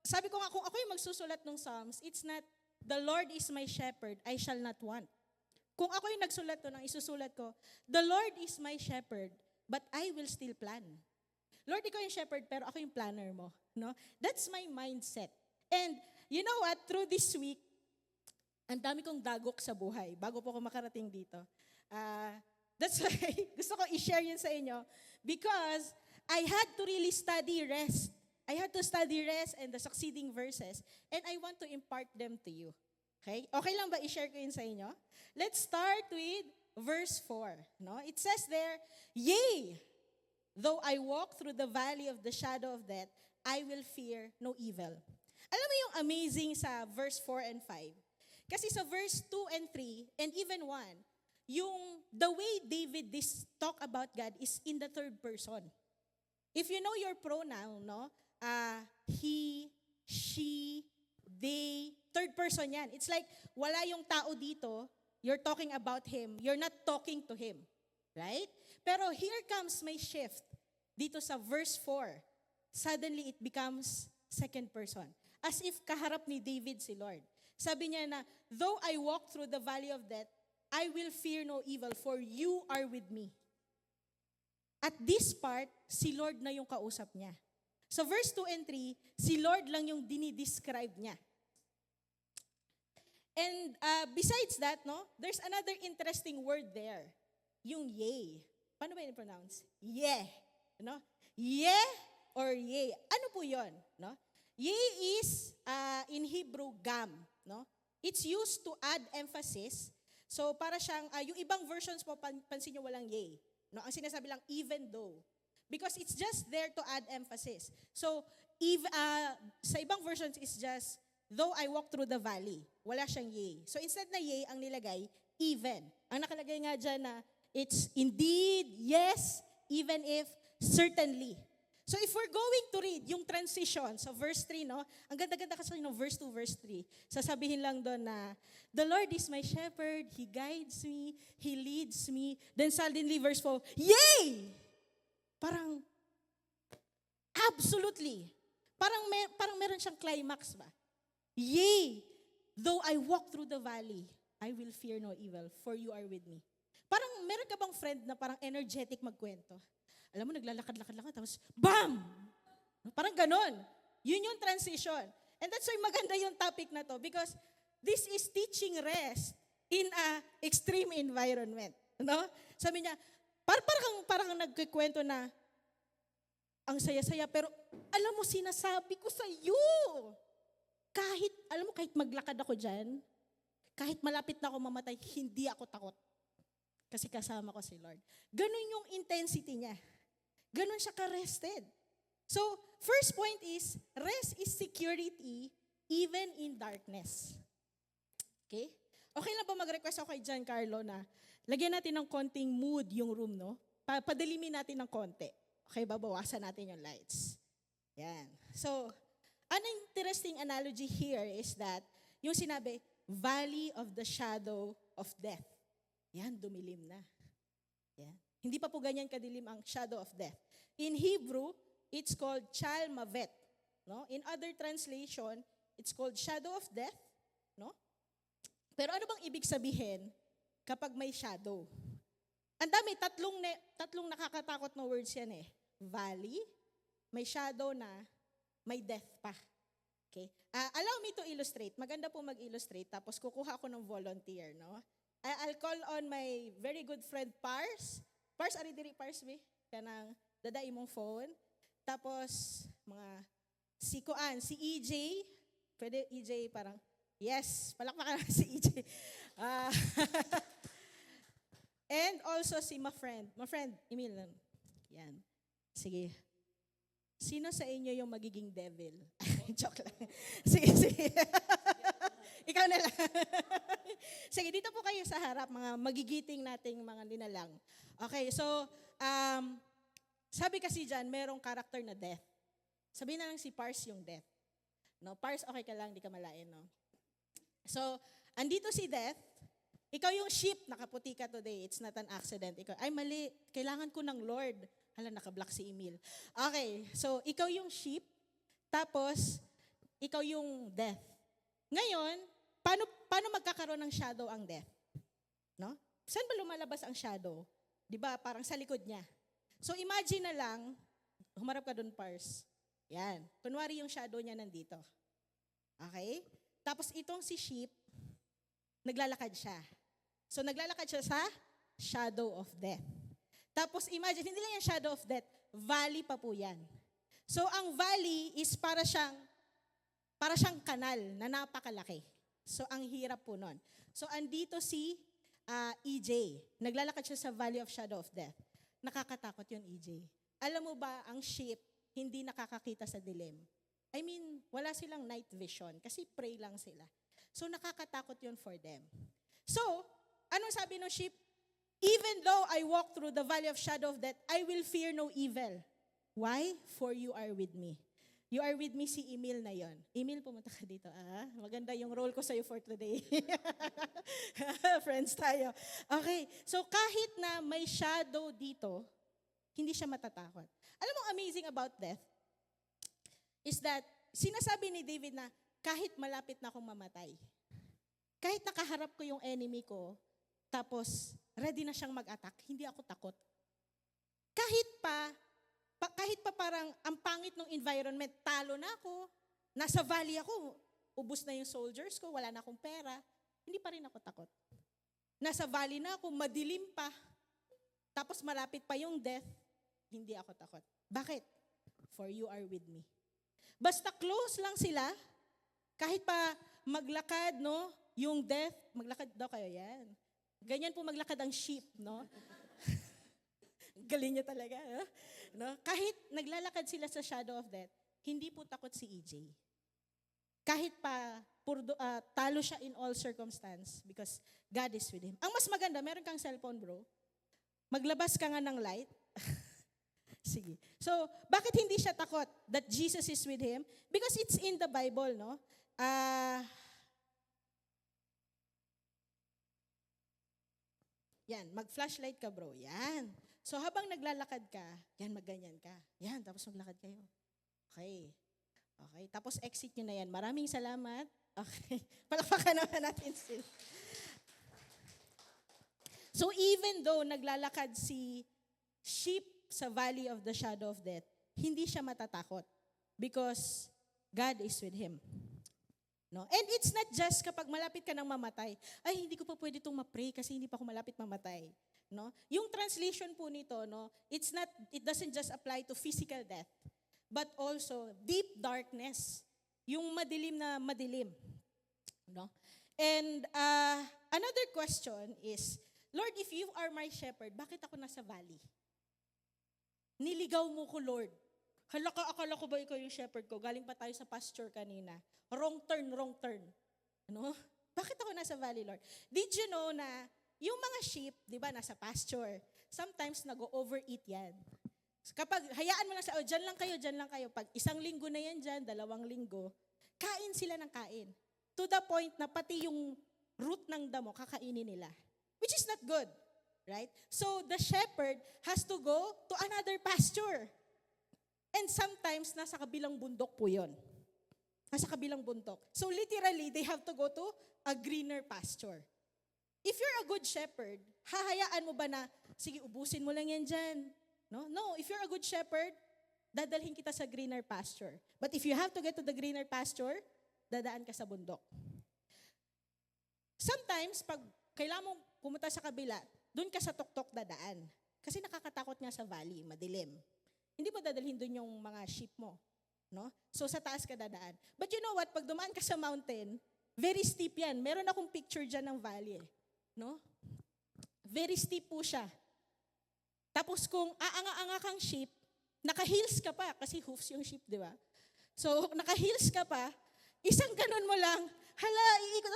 sabi ko nga, kung ako yung magsusulat ng Psalms, it's not, the Lord is my shepherd, I shall not want. Kung ako yung nagsulat to, nang isusulat ko, the Lord is my shepherd, but I will still plan. Lord, ikaw yung shepherd, pero ako yung planner mo. No? That's my mindset. And you know what? Through this week, ang dami kong dagok sa buhay bago po ako makarating dito. That's why gusto ko i-share yun sa inyo because I had to really study rest. I had to study rest and the succeeding verses and I want to impart them to you. Okay? Okay lang ba i-share ko yun sa inyo? Let's start with verse 4. No? It says there, Yea, though I walk through the valley of the shadow of death, I will fear no evil. Alam mo yung amazing sa verse 4 and 5? Kasi sa verse 2 and 3, and even 1, the way David talk about God is in the third person. If you know your pronoun, no? He, she, they, third person yan. It's like, wala yung tao dito, you're talking about him, you're not talking to him. Right? Pero here comes my shift. dito sa verse 4, suddenly it becomes second person. As if kaharap ni David si Lord. Sabi niya na, though I walk through the valley of death, I will fear no evil, for you are with me. At this part, si Lord na yung kausap niya. So verse 2 and 3, si Lord lang yung dinidescribe niya. And besides that, there's another interesting word there. Yung yea. Paano ba i-pronounce? Yeah. Yeah or yea. Ano po yun? Yea is, in Hebrew, gam. It's used to add emphasis. So para siyang, yung ibang versions po, pansin nyo walang yea. Ang sinasabi lang, even though. Because it's just there to add emphasis. So, sa ibang versions, it's just, though I walk through the valley. Wala siyang yea. So instead na yea, ang nilagay, even. Ang nakalagay nga dyan na, it's indeed, yes, even if, certainly. So if we're going to read yung transition sa verse 3, ang ganda-ganda kasi ng verse 2, verse 3, sasabihin lang doon na, the Lord is my shepherd, He guides me, He leads me. Then suddenly verse 4, yay! Parang, absolutely. Parang meron siyang climax ba? Yea, though I walk through the valley, I will fear no evil, for you are with me. Parang meron ka bang friend na parang energetic magkwento? Alam mo, naglalakad-lakad, tapos, BAM! Parang ganon. Yun yung transition. And that's why maganda yung topic na to, because this is teaching rest in a extreme environment. Sabi niya, parang nagkikwento na, ang saya-saya, pero alam mo, sinasabi ko sa iyo, kahit maglakad ako dyan, kahit malapit na ako mamatay, hindi ako takot. Kasi kasama ko si Lord. Ganun yung intensity niya. Ganun siya ka-rested. So, first point is, rest is security even in darkness. Okay? Okay lang ba mag-request ako kay Giancarlo na lagyan natin ng konting mood yung room, Padalimin natin ng konti. Okay, babawasan natin yung lights. Yan. So, an interesting analogy here is that, yung sinabi, valley of the shadow of death. Yan, dumilim na. Yan. Hindi pa po ganyan kadilim ang shadow of death. In Hebrew, it's called chalmavet. In other translation, it's called shadow of death. Pero ano bang ibig sabihin kapag may shadow? Ang dami, tatlong nakakatakot na words yan Valley, may shadow na, may death pa. Okay? Allow me to illustrate. Maganda po mag-illustrate. Tapos kukuha ako ng volunteer, I'll call on my very good friend, Pars. Pars, ari diri, Pars, be? Kanang dadai mong phone. Tapos, si EJ. Pwede EJ parang, yes, palakpakan si EJ. And also si my friend, Emil. Yan. Sige. Sino sa inyo yung magiging devil? Joke lang. Sige. Ikaw na lang. Sige, dito po kayo sa harap, mga magigiting nating mga ninalang. Okay, so, sabi kasi dyan, merong character na death. Sabihin na lang si Pars yung death. Pars, okay ka lang, di ka malain, So, andito si death. Ikaw yung sheep, nakaputi ka today. It's not an accident. Ikaw, ay mali, kailangan ko ng Lord. Hala, naka-block si Emil. Okay, so ikaw yung sheep, tapos ikaw yung death. Ngayon, paano magkakaroon ng shadow ang death? Saan ba lumalabas ang shadow? 'Di ba? Parang sa likod niya. So imagine na lang, humarap ka doon, Pars. Yan. Kunwari yung shadow niya nandito. Okay? Tapos itong si sheep, naglalakad siya. So naglalakad siya sa shadow of death. Tapos imagine, hindi lang yung shadow of death, valley pa po yan. So ang valley is para siyang kanal na napakalaki. So ang hirap po nun. So andito si EJ. Naglalakad siya sa valley of shadow of death. Nakakatakot yun, EJ. Alam mo ba, ang sheep, hindi nakakakita sa dilim. I mean, wala silang night vision kasi pray lang sila. So nakakatakot yun for them. So, anong sabi ng sheep? Even though I walk through the valley of shadow of death, I will fear no evil. Why? For you are with me. You are with me, si Emil na yon. Emil, pumunta ka dito. Maganda yung role ko sa'yo for today. Friends tayo. Okay, so kahit na may shadow dito, hindi siya matatakot. Alam mo, amazing about death is that sinasabi ni David na kahit malapit na akong mamatay, kahit nakaharap ko yung enemy ko, tapos ready na siyang mag-attack, hindi ako takot. Kahit pa parang ang pangit ng environment, talo na ako, nasa valley ako, ubus na yung soldiers ko, wala na akong pera, hindi pa rin ako takot. Nasa valley na ako, madilim pa, tapos malapit pa yung death, hindi ako takot. Bakit? For you are with me. Basta close lang sila, kahit pa maglakad, no, yung death, maglakad daw kayo yan. Ganyan po maglakad ang sheep, no? Galing niya talaga, no? Kahit naglalakad sila sa shadow of death, hindi po takot si EJ. Kahit pa talo siya in all circumstance because God is with him. Ang mas maganda, meron kang cellphone, bro. Maglabas ka nga ng light. Sige. So, bakit hindi siya takot that Jesus is with him? Because it's in the Bible, no? Yan, mag-flashlight ka, bro. Yan. So, habang naglalakad ka, yan, magganyan ka. Yan, tapos maglakad kayo. Okay. Okay, tapos exit nyo na yan. Maraming salamat. Okay. Palakpakan naman natin sila. So, even though naglalakad si sheep sa valley of the shadow of death, hindi siya matatakot because God is with him. No? And it's not just kapag malapit ka nang mamatay, ay hindi ko pa pwede itong ma-pray kasi hindi pa ako malapit mamatay. No? Yung translation po nito, no, it doesn't just apply to physical death, but also deep darkness, yung madilim na madilim. No? And another question is, Lord, if you are my shepherd, bakit ako nasa valley? Niligaw mo ko, Lord. Hala ka, akala ko ba ikaw yung shepherd ko? Galing pa tayo sa pasture kanina. Wrong turn. Ano? Bakit ako nasa valley, Lord? Did you know na yung mga sheep, di ba, nasa pasture, sometimes nag-overeat yan. Kapag hayaan mo lang sa, dyan lang kayo. Pag 1 linggo na yan dyan, 2 linggo, kain sila ng kain. To the point na pati yung root ng damo, kakainin nila. Which is not good. Right? So, the shepherd has to go to another pasture. And sometimes, nasa kabilang bundok po yun. Nasa kabilang bundok. So, literally, they have to go to a greener pasture. If you're a good shepherd, hahayaan mo ba na, sige, ubusin mo lang yan dyan. No, if you're a good shepherd, dadalhin kita sa greener pasture. But if you have to get to the greener pasture, dadaan ka sa bundok. Sometimes, pag kailangan mong pumunta sa kabila, doon ka sa tuktok dadaan. Kasi nakakatakot nga sa valley, madilim. Hindi mo dadalhin doon yung mga sheep mo. No? So sa taas ka dadaan. But you know what? Pag dumaan ka sa mountain, very steep yan. Meron akong picture dyan ng valley. No? Very steep po siya. Tapos kung aanga-anga kang sheep, naka-heels ka pa, kasi hoofs yung sheep, di ba? So naka-heels ka pa, isang ganun mo lang, hala, iikot,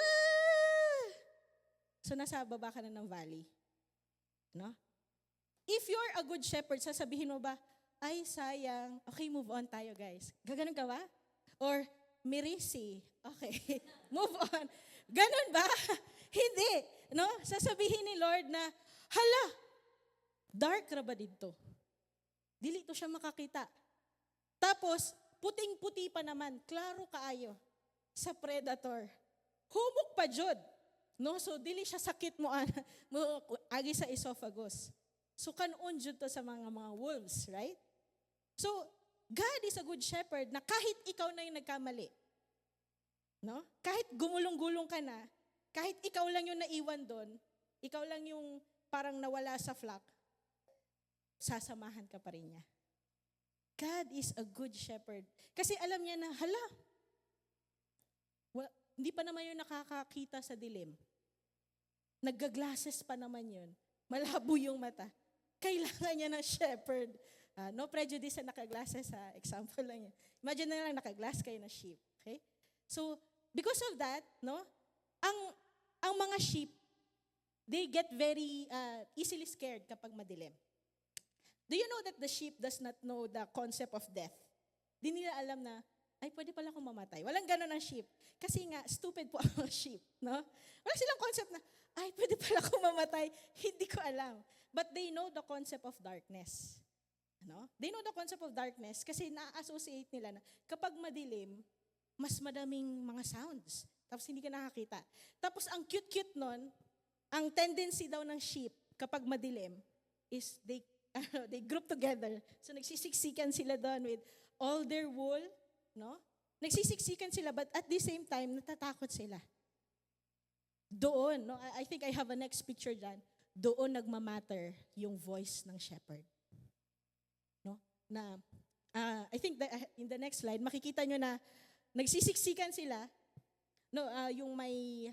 So nasa baba ka na ng valley. No? If you're a good shepherd, sasabihin mo ba, ay sayang, okay, move on tayo guys. Gaganon ka ba? Or, Mirisi, okay, move on. Ganon ba? Hindi. No? Sasabihin ni Lord na, hala, dark ra ba dito? Dili to siya makakita. Tapos, puting-puti pa naman, klaro kaayo sa predator. Humok pa jud. No, so dili siya sakit mo agi sa esophagus. So kanon jud to sa mga wolves, right? So God is a good shepherd na kahit ikaw na yung nagkamali. No? Kahit gumulong-gulong ka na, kahit ikaw lang yung naiwan doon, ikaw lang yung parang nawala sa flock, sasamahan ka pa rin niya. God is a good shepherd. Kasi alam niya na, hindi pa naman yun nakakakita sa dilim. Nagga-glasses pa naman yun. Malabo yung mata. Kailangan niya ng shepherd. No prejudice na naka-glasses, example lang yan. Imagine na lang naka-glass kayo na sheep. Okay? So, because of that, no, ang mga sheep, they get very easily scared kapag madilim. Do you know that the sheep does not know the concept of death? Di nila alam na, ay, pwede pala akong mamatay. Walang gano'n ang sheep. Kasi nga, stupid po ang sheep. No? Wala silang concept na, ay, pwede pala akong mamatay. Hindi ko alam. But they know the concept of darkness. Ano? They know the concept of darkness kasi na-associate nila na kapag madilim, mas madaming mga sounds. Tapos hindi ka nakakita. Tapos ang cute-cute nun, ang tendency daw ng sheep kapag madilim is they group together. So nagsisiksikan sila doon with all their wool, no? Nagsisiksikan sila but at the same time natatakot sila. Doon, no? I think I have a next picture dyan. Doon nagmamatter yung voice ng shepherd. No? Na I think in the next slide makikita nyo na nagsisiksikan sila, no, yung may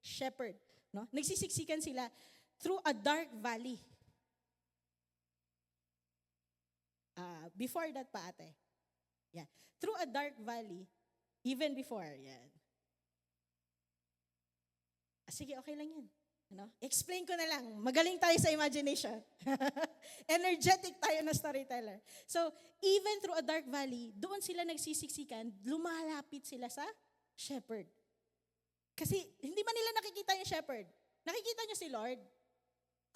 shepherd, no? Nagsisiksikan sila through a dark valley. Before that pa ate. Yeah. Through a dark valley, even before, yan. Sige, okay lang yan. Ano? Explain ko na lang. Magaling tayo sa imagination. Energetic tayo na storyteller. So, even through a dark valley, doon sila nagsisiksikan, lumalapit sila sa shepherd. Kasi hindi man nila nakikita yung shepherd. Nakikita niyo si Lord.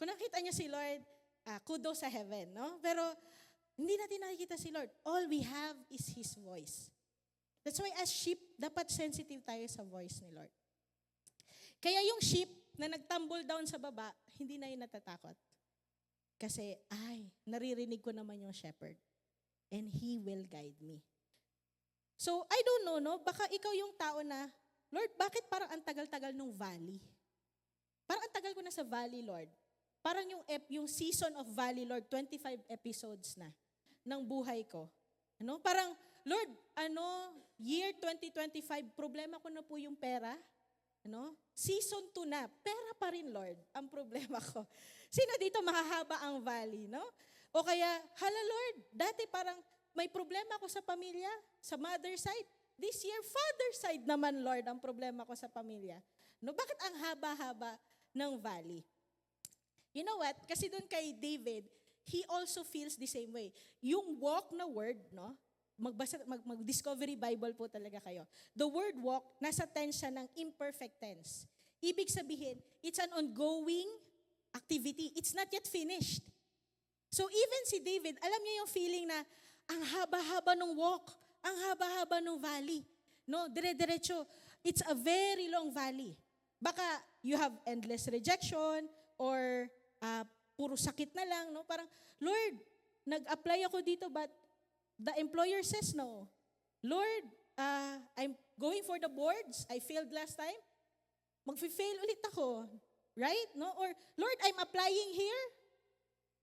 Kung nakikita niyo si Lord, kudos sa heaven, no? Pero hindi natin nakikita si Lord. All we have is His voice. That's why as sheep, dapat sensitive tayo sa voice ni Lord. Kaya yung sheep na nagtumble down sa baba, hindi na yun natatakot. Kasi, naririnig ko naman yung shepherd. And He will guide me. So, I don't know, no? Baka ikaw yung tao na, Lord, bakit parang ang tagal-tagal nung valley? Parang ang tagal ko na sa valley, Lord. Parang yung season of valley, Lord, 25 episodes na ng buhay ko. Ano? Parang, Lord, year 2025, problema ko na po yung pera. Ano? Season 2 na, pera pa rin, Lord, ang problema ko. Sino dito mahahaba ang valley, no? O kaya, hala Lord, dati parang may problema ako sa pamilya, sa mother side. This year, father side naman, Lord, ang problema ko sa pamilya. No? Bakit ang haba-haba ng valley? You know what? Kasi doon kay David, he also feels the same way. Yung walk na word, no? Mag-Discovery Bible po talaga kayo. The word walk, nasa tense siya ng imperfect tense. Ibig sabihin, it's an ongoing activity. It's not yet finished. So even si David, alam niya yung feeling na ang haba-haba ng walk, ang haba-haba ng valley. No, dire-diretso. It's a very long valley. Baka you have endless rejection or puro sakit na lang. No? Parang, Lord, nag-apply ako dito but the employer says no. Lord, I'm going for the boards. I failed last time. Mag-fail ulit ako. Right? No? Or, Lord, I'm applying here.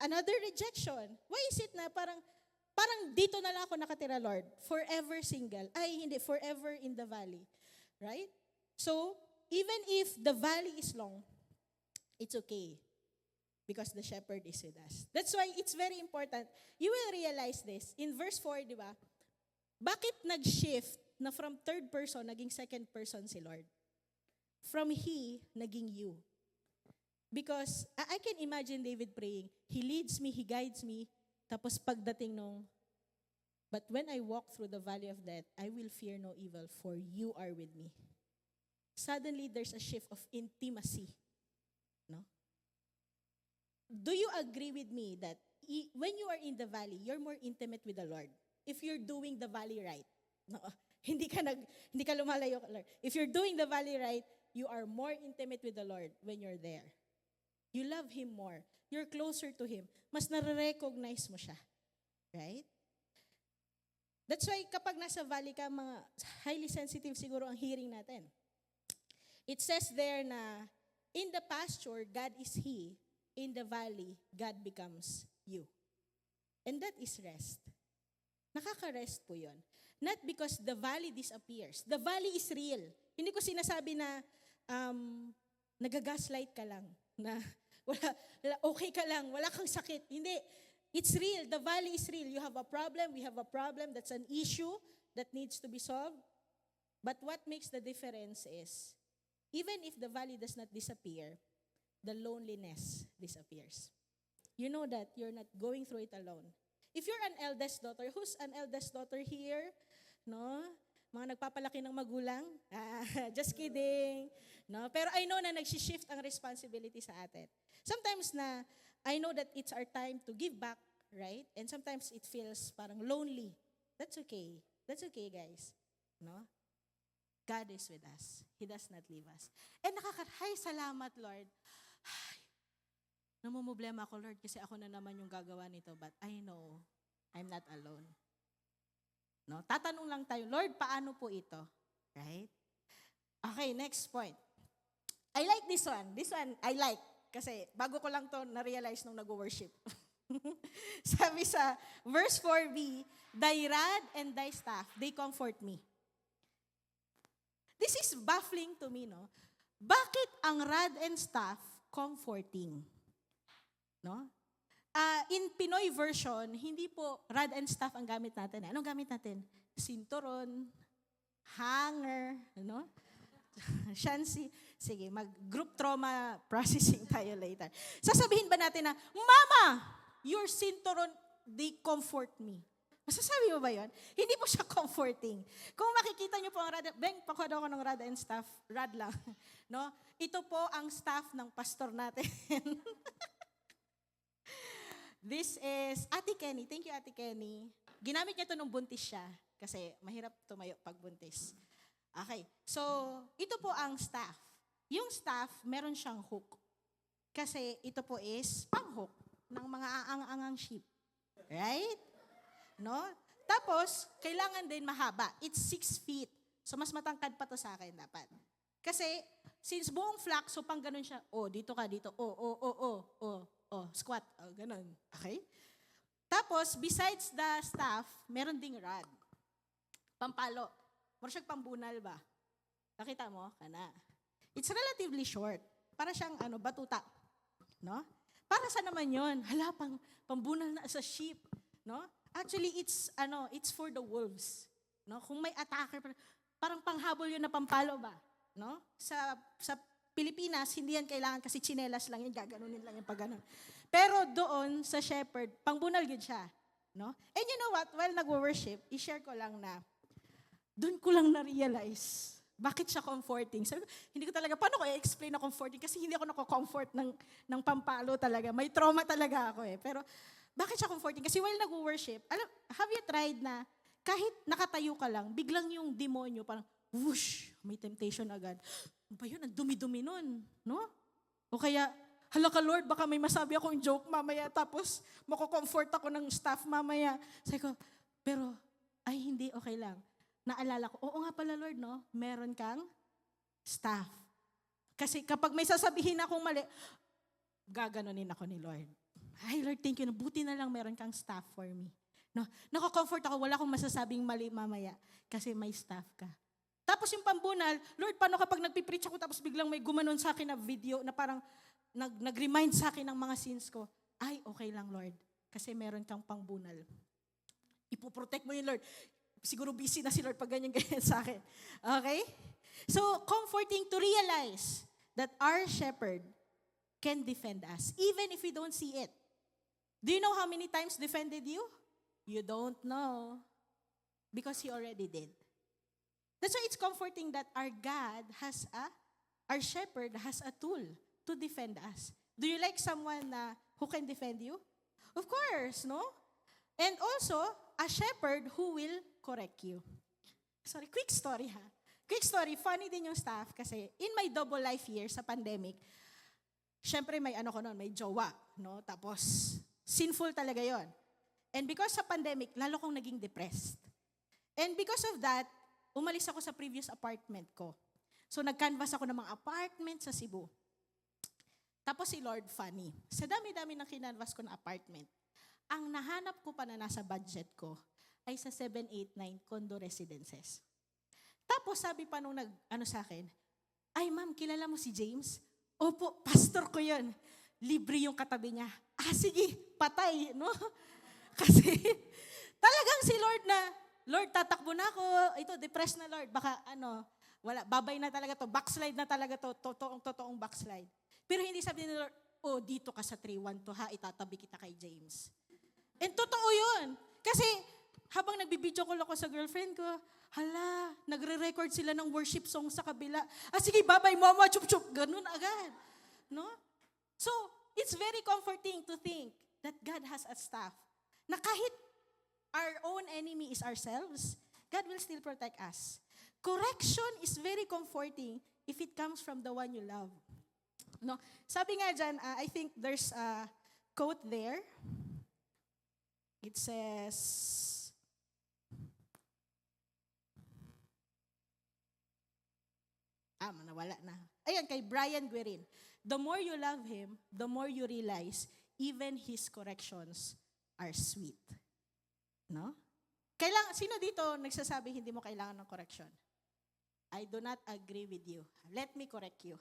Another rejection. Why is it na parang dito na lang ako nakatira, Lord? Forever single. Hindi. Forever in the valley. Right? So, even if the valley is long, it's okay. Because the shepherd is with us. That's why it's very important. You will realize this. In verse 4, di ba? Bakit nag-shift na from third person, naging second person si Lord? From He, naging you. Because I can imagine David praying, He leads me, He guides me, tapos pagdating but when I walk through the valley of death, I will fear no evil, for you are with me. Suddenly, there's a shift of intimacy. No? Do you agree with me that when you are in the valley, you're more intimate with the Lord? If you're doing the valley right. No, hindi ka lumalayo, Lord. If you're doing the valley right, you are more intimate with the Lord when you're there. You love Him more. You're closer to Him. Mas nare-recognize mo siya. Right? That's why kapag nasa valley ka, mga highly sensitive siguro ang hearing natin. It says there na, in the pasture, God is He. In the valley, God becomes you. And that is rest. Nakaka-rest po yun. Not because the valley disappears. The valley is real. Hindi ko sinasabi na nagagaslight ka lang. Na okay ka lang, wala kang sakit. Hindi. It's real. The valley is real. You have a problem, we have a problem. That's an issue that needs to be solved. But what makes the difference is, even if the valley does not disappear, the loneliness disappears. You know that you're not going through it alone. If you're an eldest daughter, who's an eldest daughter here? No? Mga nagpapalaki ng magulang? Just kidding. No? Pero I know na nag-shift ang responsibility sa atin. Sometimes na, I know that it's our time to give back right? And sometimes it feels parang lonely. That's okay. That's okay, guys. No? God is with us. He does not leave us. And hay, salamat, Lord. Ay, namumblema ako, Lord, kasi ako na naman yung gagawa nito. But I know I'm not alone. No? Tatanong lang tayo, Lord, paano po ito? Right? Okay, next point. I like this one. This one, I like. Kasi bago ko lang to na-realize nung nag-worship. Sabi sa verse 4b, thy rod and thy staff, they comfort me. This is baffling to me, no? Bakit ang rod and staff comforting? No? In Pinoy version, hindi po rod and staff ang gamit natin. Anong gamit natin? Sinturon, hanger, no? Shansi. Sige, mag-group trauma processing tayo later. Sasabihin ba natin na, Mama, your sinturon, they comfort me. Masasabi mo ba yun? Hindi po siya comforting. Kung makikita niyo po ang rod, pakuha daw ko ng rod and staff, rod lang. No? Ito po ang staff ng pastor natin. This is Ate Kenny. Thank you, Ate Kenny. Ginamit niya ito nung buntis siya kasi mahirap tumayo pag buntis. Okay. So, ito po ang staff. Yung staff, meron siyang hook. Kasi ito po is pang-hook ng mga aang-angang sheep. Right? No? Tapos, kailangan din mahaba. It's 6 feet. So, mas matangkad pa to sa akin dapat. Kasi, since buong flock, so pang ganun siya, dito ka, dito, squat, ganun. Okay? Tapos, besides the staff, meron ding rod. Pampalo. Mura siyang pambunal ba? Nakita mo? Kana. It's relatively short. Para siyang batuta. No? Para sa naman yun? Hala, pambunal na sa sheep. No? Actually, it's for the wolves. No? Kung may attacker, parang panghabol yun na pampalo ba? No? Sa Pilipinas, hindi yan kailangan kasi tsinelas lang yun, gaganunin lang yung pagganon. Pero doon, sa shepherd, pangbunal yun siya. No? And you know what? While nag-worship, i-share ko lang na, doon ko lang na-realize, bakit siya comforting? Sabi ko, hindi ko talaga, paano ko i-explain na comforting? Kasi hindi ako nako-comfort ng pampalo talaga. May trauma talaga ako eh. Pero, bakit siya comforting? Kasi while nag-worship, have you tried na, kahit nakatayo ka lang, biglang yung demonyo, parang, whoosh, may temptation agad. Ano ba yun? Ang dumi-dumi nun. No? O kaya, hala ka Lord, baka may masabi akong joke mamaya, tapos mako-comfort ako ng staff mamaya. Sabi ko, pero, ay hindi, okay lang. Naalala ko, oo nga pala Lord, no? Meron kang staff. Kasi kapag may sasabihin akong mali, gaganunin ako ni Lord. Ay Lord, thank you. Buti na lang meron kang staff for me. No? Nako-comfort ako, wala akong masasabing mali mamaya kasi may staff ka. Tapos yung pambunal, Lord, paano kapag nagpipreach ako tapos biglang may gumanon sa akin na video na parang nag-remind sa akin ng mga sins ko. Ay, okay lang Lord, kasi meron kang pangbunal. Ipoprotect mo yun Lord. Siguro busy na si Lord pag ganyan-ganyan sa akin. Okay? So, comforting to realize that our shepherd can defend us, even if we don't see it. Do you know how many times defended you? You don't know. Because He already did. That's why it's comforting that our God our shepherd has a tool to defend us. Do you like someone who can defend you? Of course, no? And also, a shepherd who will correct you. Sorry, quick story ha. Quick story, funny din yung staff kasi in my double life year sa pandemic, syempre may may jowa, no? Tapos, sinful talaga yon. And because sa pandemic, lalo kong naging depressed. And because of that, umalis ako sa previous apartment ko. So, nag-canvas ako ng mga apartment sa Cebu. Tapos si Lord funny. Sa dami-dami ng kinanvas ko na apartment, ang nahanap ko pa na nasa budget ko ay sa 789 condo residences. Tapos sabi pa nung sa akin, ay ma'am, kilala mo si James? Opo, pastor ko yun. Libre yung katabi niya. Sige, patay, no? Kasi talagang si Lord Lord, tatakbo na ako. Ito, depressed na Lord. Baka wala, babay na talaga to. Backslide na talaga to. Totoong backslide. Pero hindi sabi ni Lord, dito ka sa 312 ha, itatabi kita kay James. And totoo yun. Kasi habang nagbibideo call ako sa girlfriend ko, hala, nagre-record sila ng worship song sa kabila. Sige, babay, mama, chup-chup. Ganun agad. No? So, it's very comforting to think that God has a staff na kahit our own enemy is ourselves, God will still protect us. Correction is very comforting if it comes from the one you love. No? Sabi nga dyan, I think there's a quote there. It says, nawala na. Ayan, kay Brian Guerin. The more you love him, the more you realize even his corrections are sweet. No? Sino dito nagsasabi hindi mo kailangan ng correction? I do not agree with you. Let me correct you.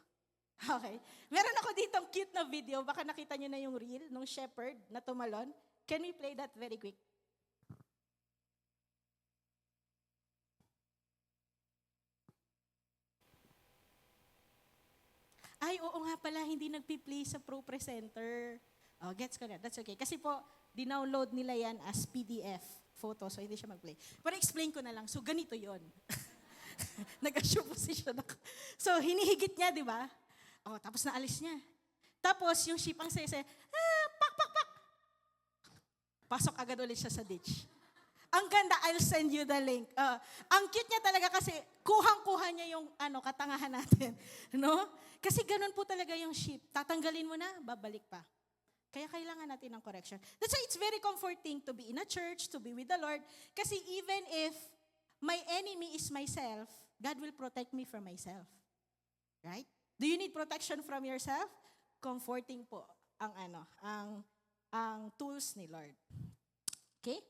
Okay. Meron ako ditong cute na video. Baka nakita nyo na yung reel nung shepherd na tumalon. Can we play that very quick? Ay, oo nga pala, hindi nagpi-play sa Pro Presenter. Oh, gets ko na. That's okay. Kasi po, dinownload nila yan as PDF photo, so hindi siya mag-play. Pero explain ko na lang. So, ganito yon. Nag-assure position ako. So, hinihigit niya, di ba? Oh, tapos naalis niya. Tapos, yung sheep ang saya, pak, pak, pak. Pasok agad ulit siya sa ditch. Ang ganda, I'll send you the link. Ang cute niya talaga kasi kuhang-kuha niya yung katangahan natin. No? Kasi ganun po talaga yung sheep. Tatanggalin mo na, babalik pa. Kaya kailangan natin ng correction. That's why it's very comforting to be in a church, to be with the Lord. Kasi even if my enemy is myself, God will protect me from myself. Right? Do you need protection from yourself? Comforting po ang tools ni Lord. Okay?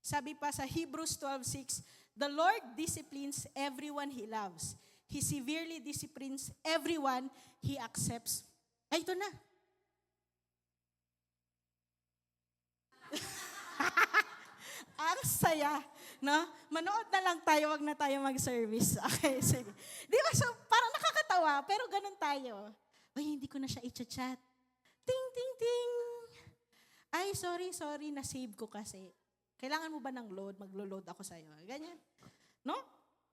Sabi pa sa Hebrews 12:6, the Lord disciplines everyone He loves. He severely disciplines everyone He accepts. Ay, ito na. Ang saya, no? Manood na lang tayo, wag na tayo mag-service. Okay, sige. Di ba, so, parang nakakatawa, pero ganun tayo. Ay, hindi ko na siya i-chat. Ting, ting, ting. Ay, sorry, na-save ko kasi. Kailangan mo ba ng load? Maglo-load ako sa'yo. Ganyan. No?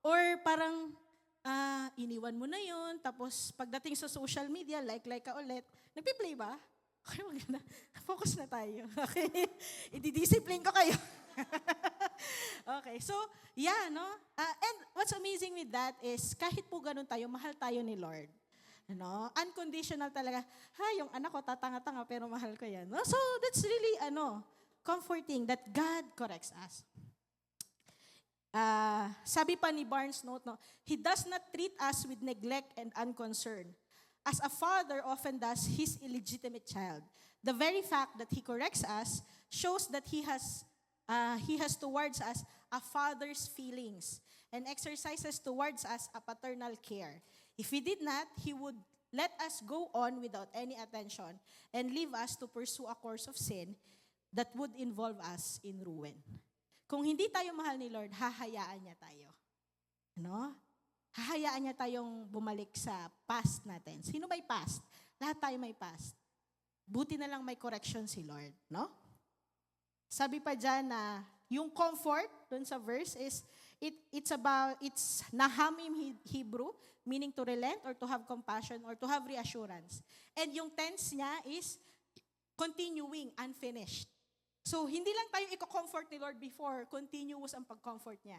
Or parang, iniwan mo na yun, tapos pagdating sa social media, like ka ulit. Nagpi-play ba? Okay, maganda. Focus na tayo. Okay? I-discipline ko kayo. Okay, so, yeah, no? And what's amazing with that is, kahit po ganun tayo, mahal tayo ni Lord. No? Unconditional talaga. Yung anak ko, tatanga-tanga, pero mahal ko yan. No? So, that's really, comforting that God corrects us. Sabi pa ni Barnes Note, no, He does not treat us with neglect and unconcern, as a father often does his illegitimate child. The very fact that He corrects us shows that He has towards us a father's feelings and exercises towards us a paternal care. If He did not, He would let us go on without any attention and leave us to pursue a course of sin that would involve us in ruin. Kung hindi tayo mahal ni Lord, hahayaan niya tayo. Ano? Hahayaan niya tayong bumalik sa past natin. Sino may past? Lahat tayo may past. Buti na lang may correction si Lord, no? Sabi pa dyan na yung comfort dun sa verse is it's Nahamim Hebrew, meaning to relent or to have compassion or to have reassurance. And yung tense niya is continuing, unfinished. So, hindi lang tayo i-comfort ni Lord before, continuous ang pag-comfort niya.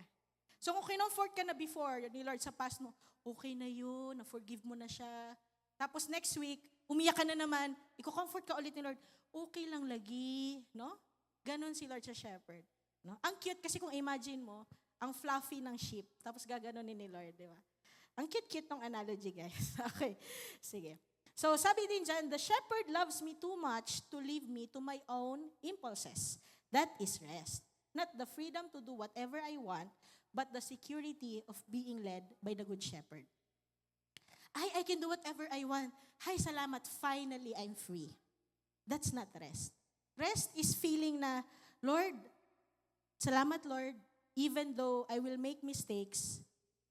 So, kung kinomfort ka na before ni Lord sa past mo, okay na yun, na-forgive mo na siya. Tapos next week, umiyak ka na naman, i-comfort ka ulit ni Lord, okay lang lagi, no? Ganon si Lord sa shepherd. No? Ang cute kasi kung imagine mo, ang fluffy ng sheep, tapos gaganon ni Lord, di ba? Ang cute-cute ng analogy, guys. Okay, sige. So, sabi din dyan, the shepherd loves me too much to leave me to my own impulses. That is rest. Not the freedom to do whatever I want, but the security of being led by the good shepherd. I can do whatever I want. Hi, salamat, finally I'm free. That's not rest. Rest is feeling na, Lord, salamat Lord, even though I will make mistakes,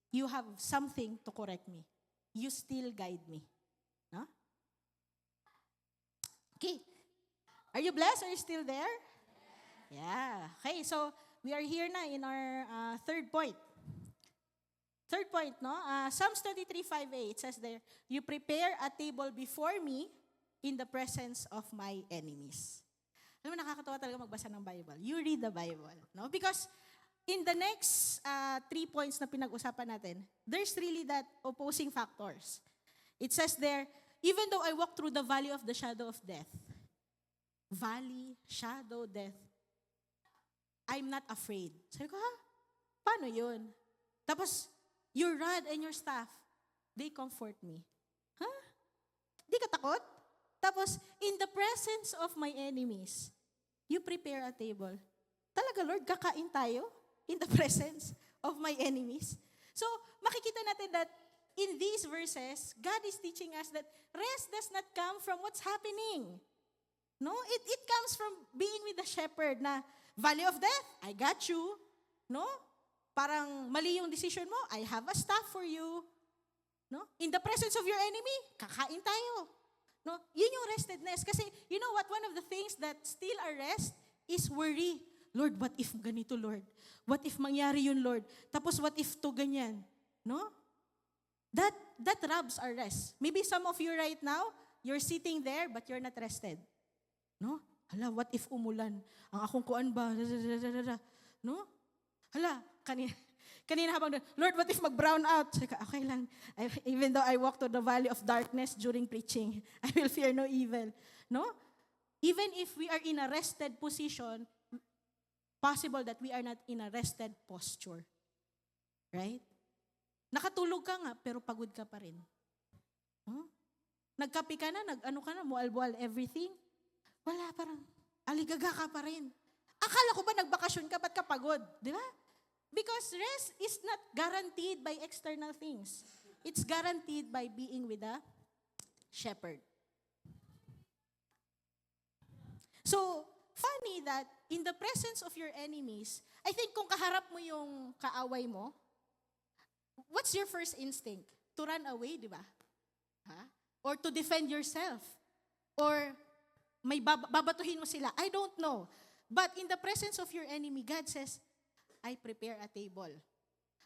you have something to correct me. You still guide me. No? Okay. Are you blessed? Are you still there? Yeah. Okay, so we are here na in our third point. Third point, no? Psalms 23:5a, it says there, you prepare a table before me in the presence of my enemies. Alam mo, nakakatawa talaga magbasa ng Bible. You read the Bible. No? Because in the next 3 points na pinag-usapan natin, there's really that opposing factors. It says there, even though I walk through the valley of the shadow of death, valley, shadow, death, I'm not afraid. Sabi ko, ha? Paano yun? Tapos, your rod and your staff, they comfort me. Ha? Di ka takot? Tapos, in the presence of my enemies, you prepare a table. Talaga, Lord, kakain tayo in the presence of my enemies. So, makikita natin that in these verses, God is teaching us that rest does not come from what's happening. No, it comes from being with the shepherd na, valley of death, I got you. No? Parang mali yung decision mo, I have a staff for you. No? In the presence of your enemy, kakain tayo. No? Yun yung restedness. Kasi, you know what? One of the things that steal our rest is worry. Lord, what if ganito, Lord? What if mangyari yun, Lord? Tapos what if to ganyan? No? That robs our rest. Maybe some of you right now, you're sitting there, but you're not rested. No? Hala, what if umulan? Ang akong kuan ba? No? Hala, kanina habang, Lord, what if mag-brown out? Okay lang. Even though I walk to the valley of darkness during preaching, I will fear no evil. No? Even if we are in a rested position, possible that we are not in a rested posture. Right? Nakatulog ka nga, pero pagod ka pa rin. Huh? Nagkape ka na, nag-ano ka na, mual-bual everything. Wala, parang aligaga ka pa rin. Akala ko ba nagbakasyon ka, ba't ka pagod? Di ba? Because rest is not guaranteed by external things. It's guaranteed by being with a shepherd. So, funny that in the presence of your enemies, I think kung kaharap mo yung kaaway mo, what's your first instinct? To run away, di ba? Ha? Or to defend yourself? Or may babatuhin mo sila? I don't know. But in the presence of your enemy, God says, I prepare a table.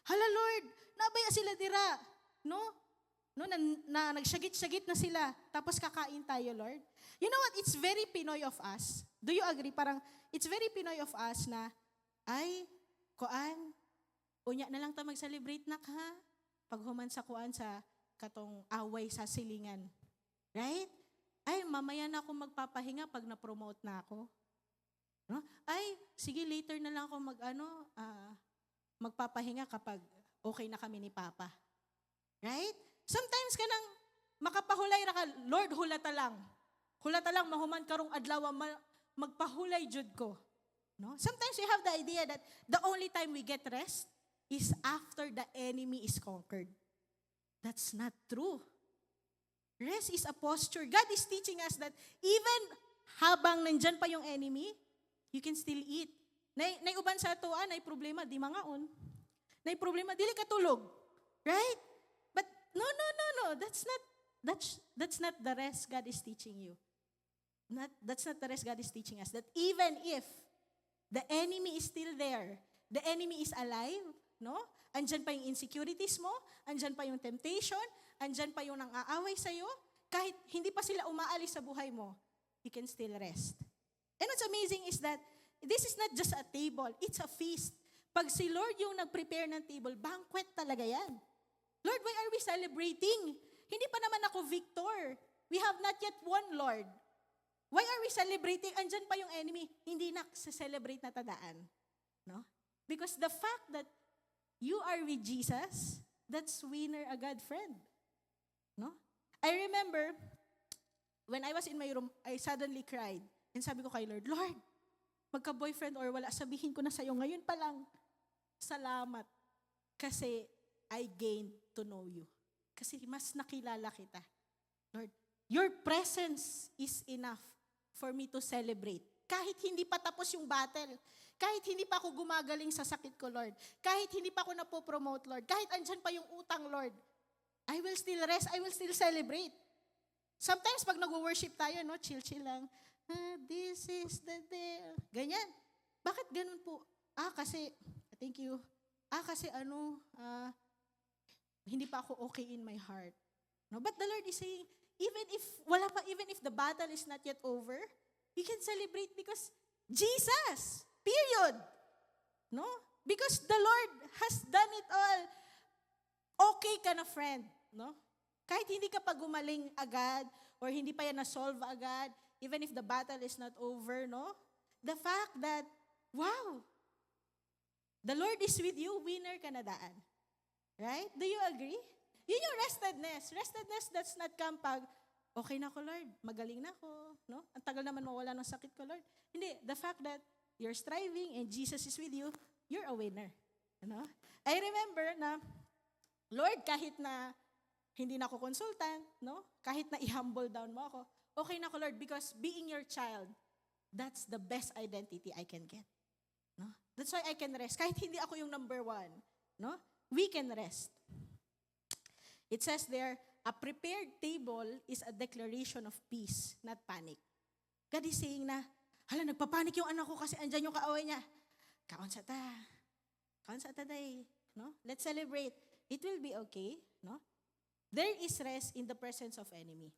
Hala Lord, nabaya sila dira. No? No, na nagsagit-sagit na sila. Tapos kakain tayo, Lord. You know what? It's very Pinoy of us. Do you agree? Parang, it's very Pinoy of us na, ay, kuan, unya na lang ta mag-celebrate na ka. Paghuman sa kuan sa katong away sa silingan. Right? Ay, mamaya na ako magpapahinga pag na-promote na ako. No? Ay, sige, later na lang ako magpapahinga kapag okay na kami ni Papa. Right? Sometimes ka nang makapahulay ra ka, Lord, hulata lang. Hulata lang, mahuman karong adlaw, magpahulay jud ko. No? Sometimes we have the idea that the only time we get rest is after the enemy is conquered. That's not true. Rest is a posture. God is teaching us that even habang nandyan pa yung enemy, you can still eat. Uban sa tuan, nay problema, di mangaon. Nay problema, dili ka tulog. Right? But no. That's not the rest God is teaching you. That's not the rest God is teaching us. That even if the enemy is still there, the enemy is alive, no? Andyan pa yung insecurities mo, andyan pa yung temptation, andyan pa yung nang-aaway sa'yo, kahit hindi pa sila umaalis sa buhay mo, you can still rest. And what's amazing is that this is not just a table, it's a feast. Pag si Lord yung nag-prepare ng table, banquet talaga yan. Lord, why are we celebrating? Hindi pa naman ako victor. We have not yet won, Lord. Why are we celebrating? Andyan pa yung enemy. Hindi na celebrate na tadaan. No? Because the fact that you are with Jesus, that's winner agad, friend. No? I remember, when I was in my room, I suddenly cried. And sabi ko kay Lord, Lord, magka-boyfriend or wala, sabihin ko na sa'yo ngayon pa lang, salamat. Kasi I gained to know you. Kasi mas nakilala kita. Lord, your presence is enough for me to celebrate. Kahit hindi pa tapos yung battle, kahit hindi pa ako gumagaling sa sakit ko, Lord, kahit hindi pa ako napopromote, Lord, kahit andyan pa yung utang, Lord, I will still rest, I will still celebrate. Sometimes pag nag-worship tayo, no, chill-chill lang, this is the day. Ganyan. Bakit ganun po? Kasi, thank you. Kasi hindi pa ako okay in my heart. No? But the Lord is saying, even if the battle is not yet over, We can celebrate because Jesus, period. No? Because the Lord has done it all. Okay ka na, friend. No? Kahit hindi ka pa gumaling agad or hindi pa yan na-solve agad, even if the battle is not over, no? The fact that, wow, the Lord is with you, winner ka na daan. Right? Do you agree? Yun yung restedness. Restedness that's not come pag, okay na ako, Lord, magaling na ako. No? Ang tagal naman mawala ng sakit ko, Lord. Hindi, the fact that you're striving and Jesus is with you, you're a winner. Ano? I remember na, Lord, kahit na hindi na ako consultant, no? Kahit na i-humble down mo ako, okay na ako, Lord, because being your child, that's the best identity I can get. No? That's why I can rest. Kahit hindi ako yung number one, no? We can rest. It says there, a prepared table is a declaration of peace, not panic. God is saying na, hala, nagpapanik yung anak ko kasi andyan yung kaaway niya. Kaon sa ta day. No? Let's celebrate. It will be okay. No? There is rest in the presence of enemy.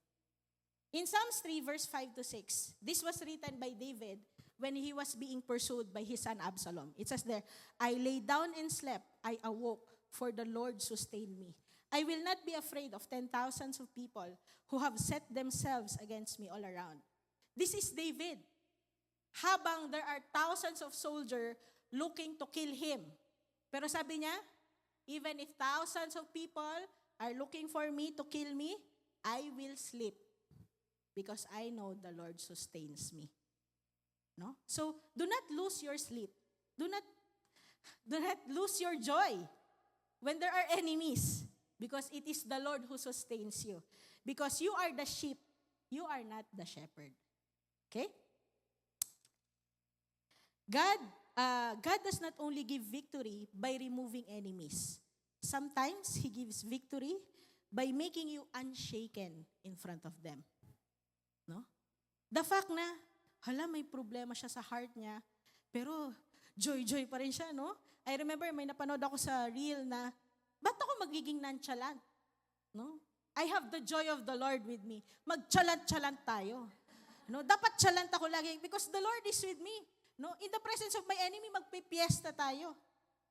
In Psalms 3 verse 5 to 6, this was written by David when he was being pursued by his son Absalom. It says there, I lay down and slept, I awoke, for the Lord sustained me. I will not be afraid of 10,000 of people who have set themselves against me all around. This is David. Habang there are thousands of soldiers looking to kill him. Pero sabi niya, even if thousands of people are looking for me to kill me, I will sleep because I know the Lord sustains me. No? So, do not lose your sleep. Do not lose your joy when there are enemies because it is the Lord who sustains you. Because you are the sheep, you are not the shepherd. Okay? God does not only give victory by removing enemies. Sometimes He gives victory by making you unshaken in front of them. No? The fact na, hala, may problema siya sa heart niya, pero joy-joy pa rin siya, no? I remember, may napanood ako sa reel na, ba't ako magiging nonchalant? No? I have the joy of the Lord with me. Mag-chalant-chalant tayo. No? Dapat chalant ako lagi because the Lord is with me. No? In the presence of my enemy, magpipiesta tayo.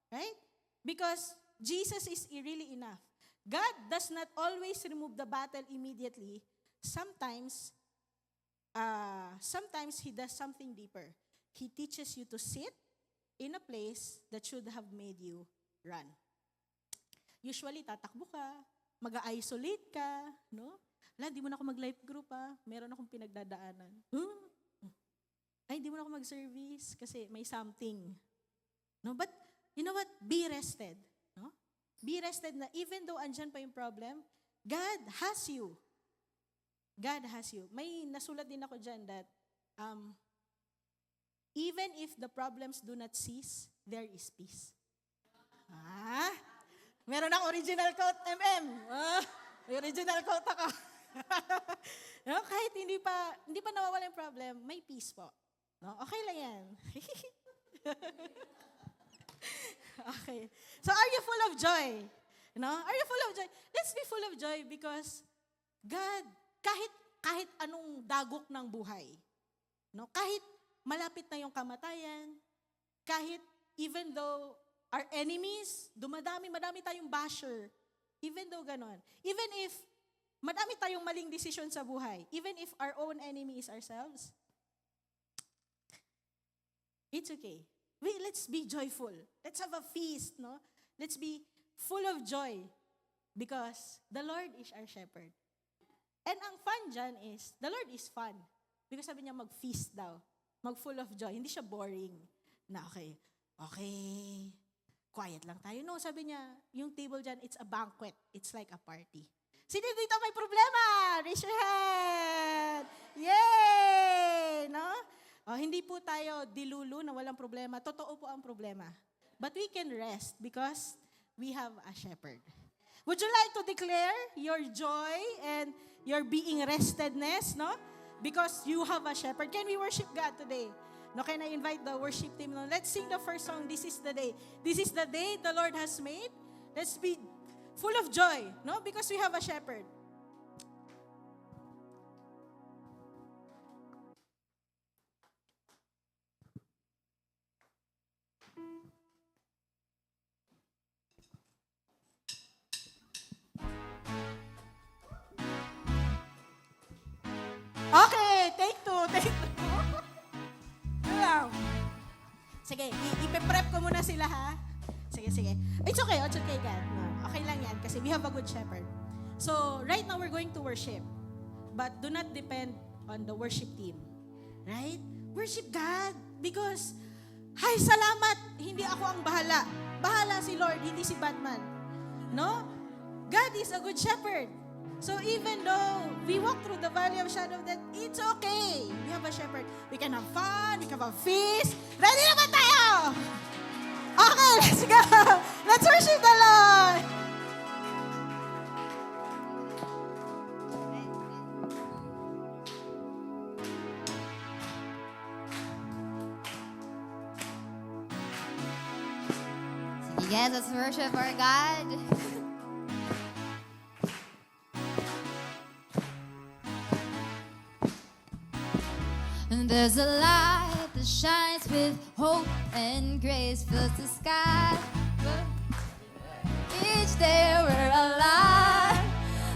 Right? Because Jesus is really enough. God does not always remove the battle immediately. Sometimes He does something deeper. He teaches you to sit in a place that should have made you run. Usually, tatakbo ka, mag-isolate ka, no? Wala, di mo na ako mag-life group, meron akong pinagdadaanan. Ay, di mo na ako mag-service kasi may something. No? But, you know what? Be rested. No? Be rested na even though andyan pa yung problem, God has you. God has you. May nasulat din ako dyan that even if the problems do not cease, there is peace. Meron akong original quote, may original quote ako. No? Kahit hindi pa nawawala yung problem, may peace po. No? Okay lang yan. Okay. So are you full of joy? No? Are you full of joy? Let's be full of joy because God, kahit anong dagok ng buhay, no? Kahit malapit na yung kamatayan, kahit even though our enemies, madami tayong basher, even though ganon, even if madami tayong maling desisyon sa buhay, even if our own enemy is ourselves, it's okay. Let's be joyful. Let's have a feast, no? Let's be full of joy because the Lord is our shepherd. And ang fun dyan is, the Lord is fun. Because sabi niya mag-feast daw. Mag-full of joy. Hindi siya boring. Na okay, quiet lang tayo. No, sabi niya, yung table dyan, it's a banquet. It's like a party. Sino dito may problema? Raise your hand. Yay! No? Hindi po tayo dilulu na walang problema. Totoo po ang problema. But we can rest because we have a shepherd. Would you like to declare your joy and your being restedness, no? Because you have a shepherd. Can we worship God today? No, can I invite the worship team? No? Let's sing the first song, This is the Day. This is the day the Lord has made. Let's be full of joy, no? Because we have a shepherd. Okay, take two. Wow. Sige, ipe-prep ko muna sila ha. Sige. It's okay, God. No, okay lang yan kasi we have a good shepherd. So, right now we're going to worship. But do not depend on the worship team. Right? Worship God because, hay, salamat, hindi ako ang bahala. Bahala si Lord, hindi si Batman. No? God is a good shepherd. So even though we walk through the valley of shadow of death, it's okay. We have a shepherd. We can have fun, we can have a feast. Ready na ba tayo? Okay, let's go. Let's worship the Lord. Sige guys, let's worship our God. And there's a light that shines with hope and grace fills the sky. Each day we're alive.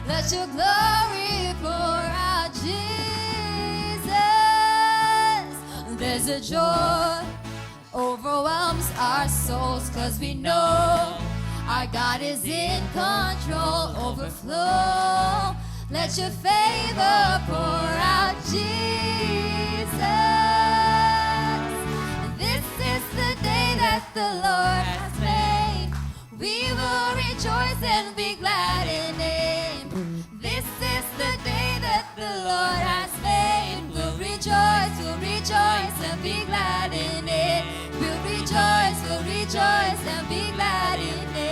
Let your glory pour out, Jesus. There's a joy overwhelms our souls 'cause we know our God is in control. Overflow. Let your favor pour out, Jesus. This is the day that the Lord has made. We will rejoice and be glad in it. This is the day that the Lord has made. We'll rejoice and be glad in it. We'll rejoice and be glad in it.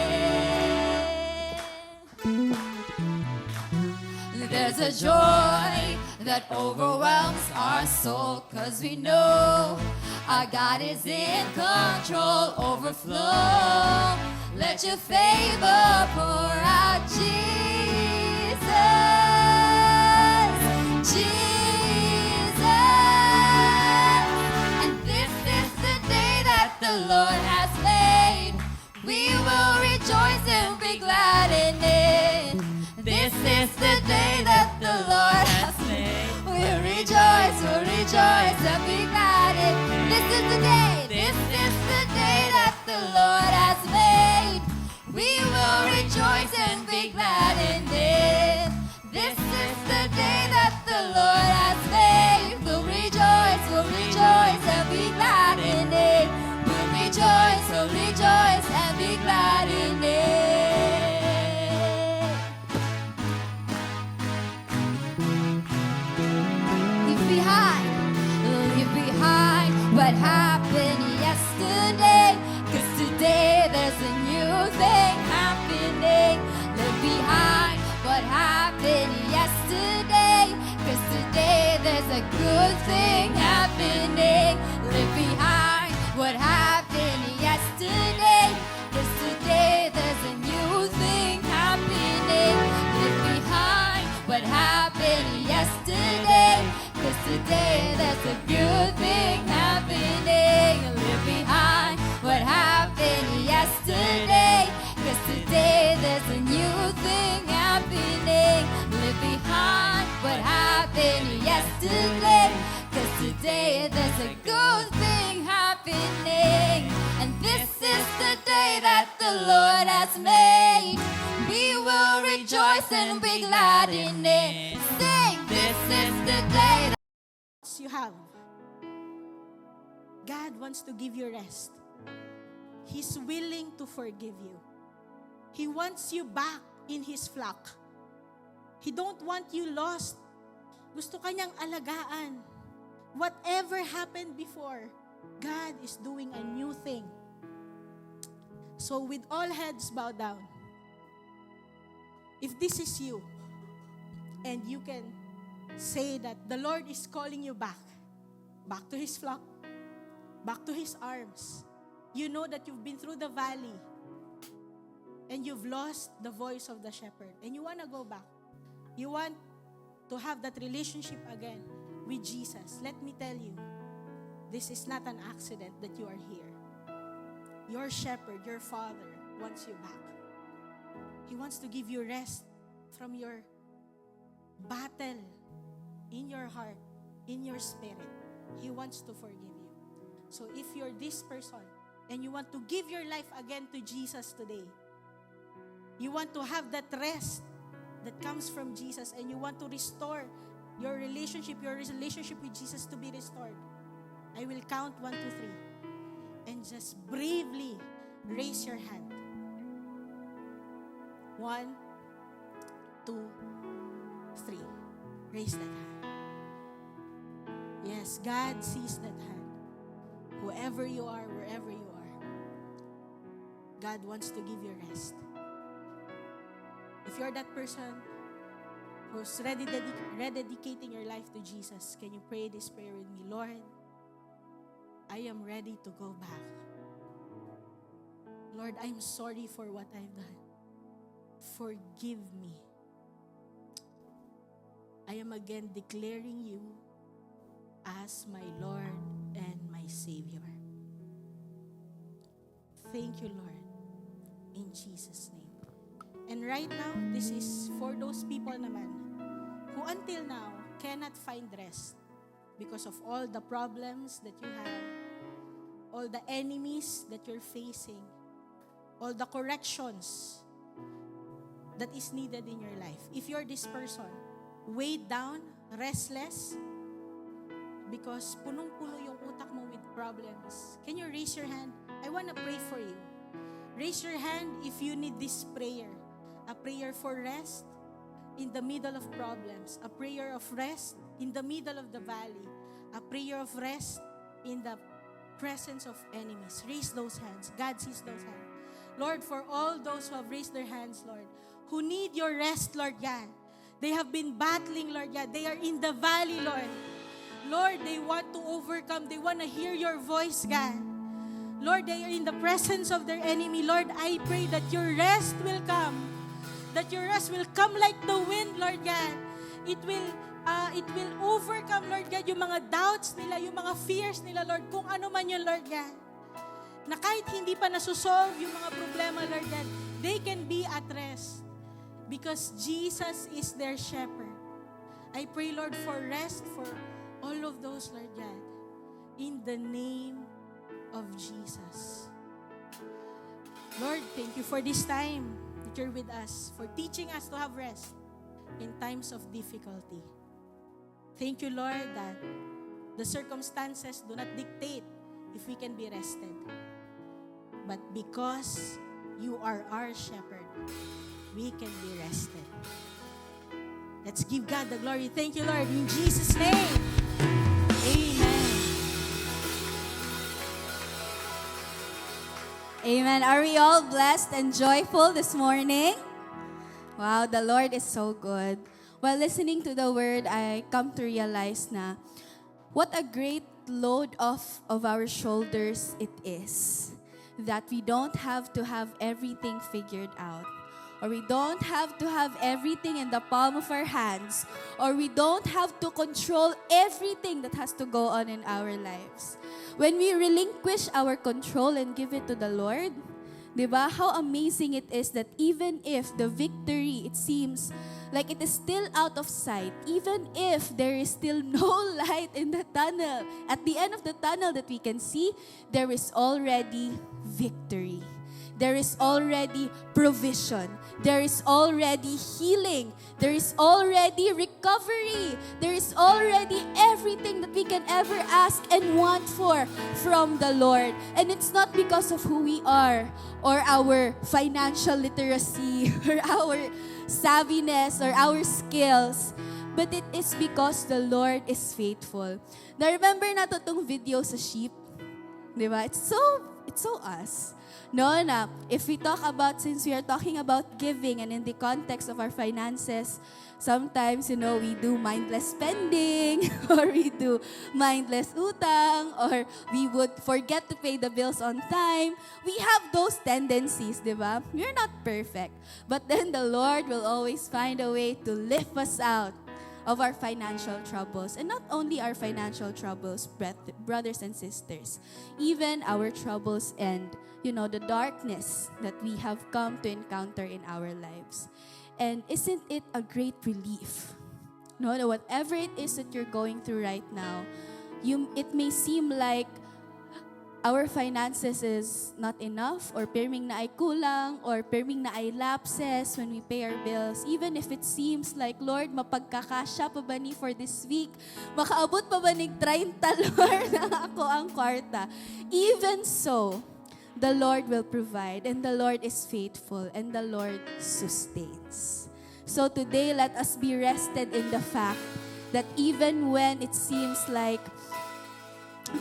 There's a joy that overwhelms our soul 'cause we know our God is in control. Overflow. Let your favor pour out, Jesus. Jesus. And this is the day that the Lord has made. We will rejoice and be glad in it. This is the day that the Lord has made. We'll rejoice and be glad in it. This is the day that the Lord has made. We will rejoice and be glad in it. This is the day that the Lord has made. We'll rejoice and be glad in it. We'll rejoice and be glad in it. Leave behind what happened yesterday. 'Cause today there's a new thing happening. Leave behind what happened yesterday. 'Cause today there's a good thing happening. Leave behind what happened yesterday. 'Cause today there's a new thing happening. Leave behind what happened yesterday. 'Cause today there's a good thing happening. Leave behind what happened yesterday. 'Cause today there's a new thing happening. Leave behind what happened yesterday. 'Cause today there's a good thing happening. And this is the day that the Lord has made. We will rejoice and be glad in it. Sing, this is the day that You have. God wants to give you rest. He's willing to forgive you. He wants you back in His flock. He don't want you lost. Gusto kanyang alagaan. Whatever happened before, God is doing a new thing. So with all heads bowed down, if this is you, and you can say that the Lord is calling you back to His flock, back to His arms. You know that you've been through the valley and you've lost the voice of the shepherd and you want to go back. You want to have that relationship again with Jesus. Let me tell you, this is not an accident that you are here. Your shepherd, your father, wants you back. He wants to give you rest from your battle in your heart, in your spirit. He wants to forgive you. So if you're this person and you want to give your life again to Jesus today, you want to have that rest that comes from Jesus, and you want to restore your relationship with Jesus to be restored, I will count 1, 2, 3. And just bravely raise your hand. 1, 2, 3. Raise that hand. Yes, God sees that hand. Whoever you are, wherever you are, God wants to give you rest. If you're that person who's rededicating your life to Jesus, can you pray this prayer with me? Lord, I am ready to go back. Lord, I'm sorry for what I've done. Forgive me. I am again declaring you as my Lord and my Savior. Thank you, Lord, in Jesus' name. And right now, this is for those people naman who until now cannot find rest because of all the problems that you have, all the enemies that you're facing, all the corrections that is needed in your life. If you're this person, weighed down, restless, because punong-puno yung utak mo with problems, can you raise your hand? I want to pray for you. Raise your hand if you need this prayer. A prayer for rest in the middle of problems. A prayer of rest in the middle of the valley. A prayer of rest in the presence of enemies. Raise those hands. God sees those hands. Lord, for all those who have raised their hands, Lord, who need your rest, Lord God. They have been battling, Lord God. They are in the valley, Lord. Lord, they want to overcome. They want to hear your voice, God. Lord, they are in the presence of their enemy. Lord, I pray that your rest will come. That your rest will come like the wind, Lord God. It will overcome, Lord God, yung mga doubts nila, yung mga fears nila, Lord, kung ano man yun, Lord God. Na kahit hindi pa nasusolve yung mga problema, Lord God, they can be at rest because Jesus is their shepherd. I pray, Lord, for rest for all of those, Lord God, in the name of Jesus. Lord, thank you for this time that you're with us, for teaching us to have rest in times of difficulty. Thank you, Lord, that the circumstances do not dictate if we can be rested. But because you are our shepherd, we can be rested. Let's give God the glory. Thank you, Lord. In Jesus' name, amen. Amen. Are we all blessed and joyful this morning? Wow, the Lord is so good. While listening to the word, I come to realize na what a great load off of our shoulders it is. That we don't have to have everything figured out. Or we don't have to have everything in the palm of our hands. Or we don't have to control everything that has to go on in our lives. When we relinquish our control and give it to the Lord, diba, how amazing it is that even if the victory, it seems like it is still out of sight, even if there is still no light in the tunnel, at the end of the tunnel that we can see, there is already victory. There is already provision. There is already healing. There is already recovery. There is already everything that we can ever ask and want for from the Lord. And it's not because of who we are or our financial literacy or our savviness or our skills, but it is because the Lord is faithful. Na remember nato tong video sa sheep? Diba? It's so us. No, na if we talk about, since we are talking about giving and in the context of our finances, sometimes, we do mindless spending or we do mindless utang or we would forget to pay the bills on time. We have those tendencies, di ba? We're not perfect. But then the Lord will always find a way to lift us out of our financial troubles. And not only our financial troubles, brothers and sisters, even our troubles and, the darkness that we have come to encounter in our lives. And isn't it a great relief? No, that whatever it is that you're going through right now, it may seem like our finances is not enough, or pirming na ay kulang, or pirming na ay lapses when we pay our bills. Even if it seems like, Lord, mapagkakasya pa ba ni for this week? Makaabot pa ba ni 30, Lord, na ako ang kwarta? Even so, the Lord will provide, and the Lord is faithful, and the Lord sustains. So today, let us be rested in the fact that even when it seems like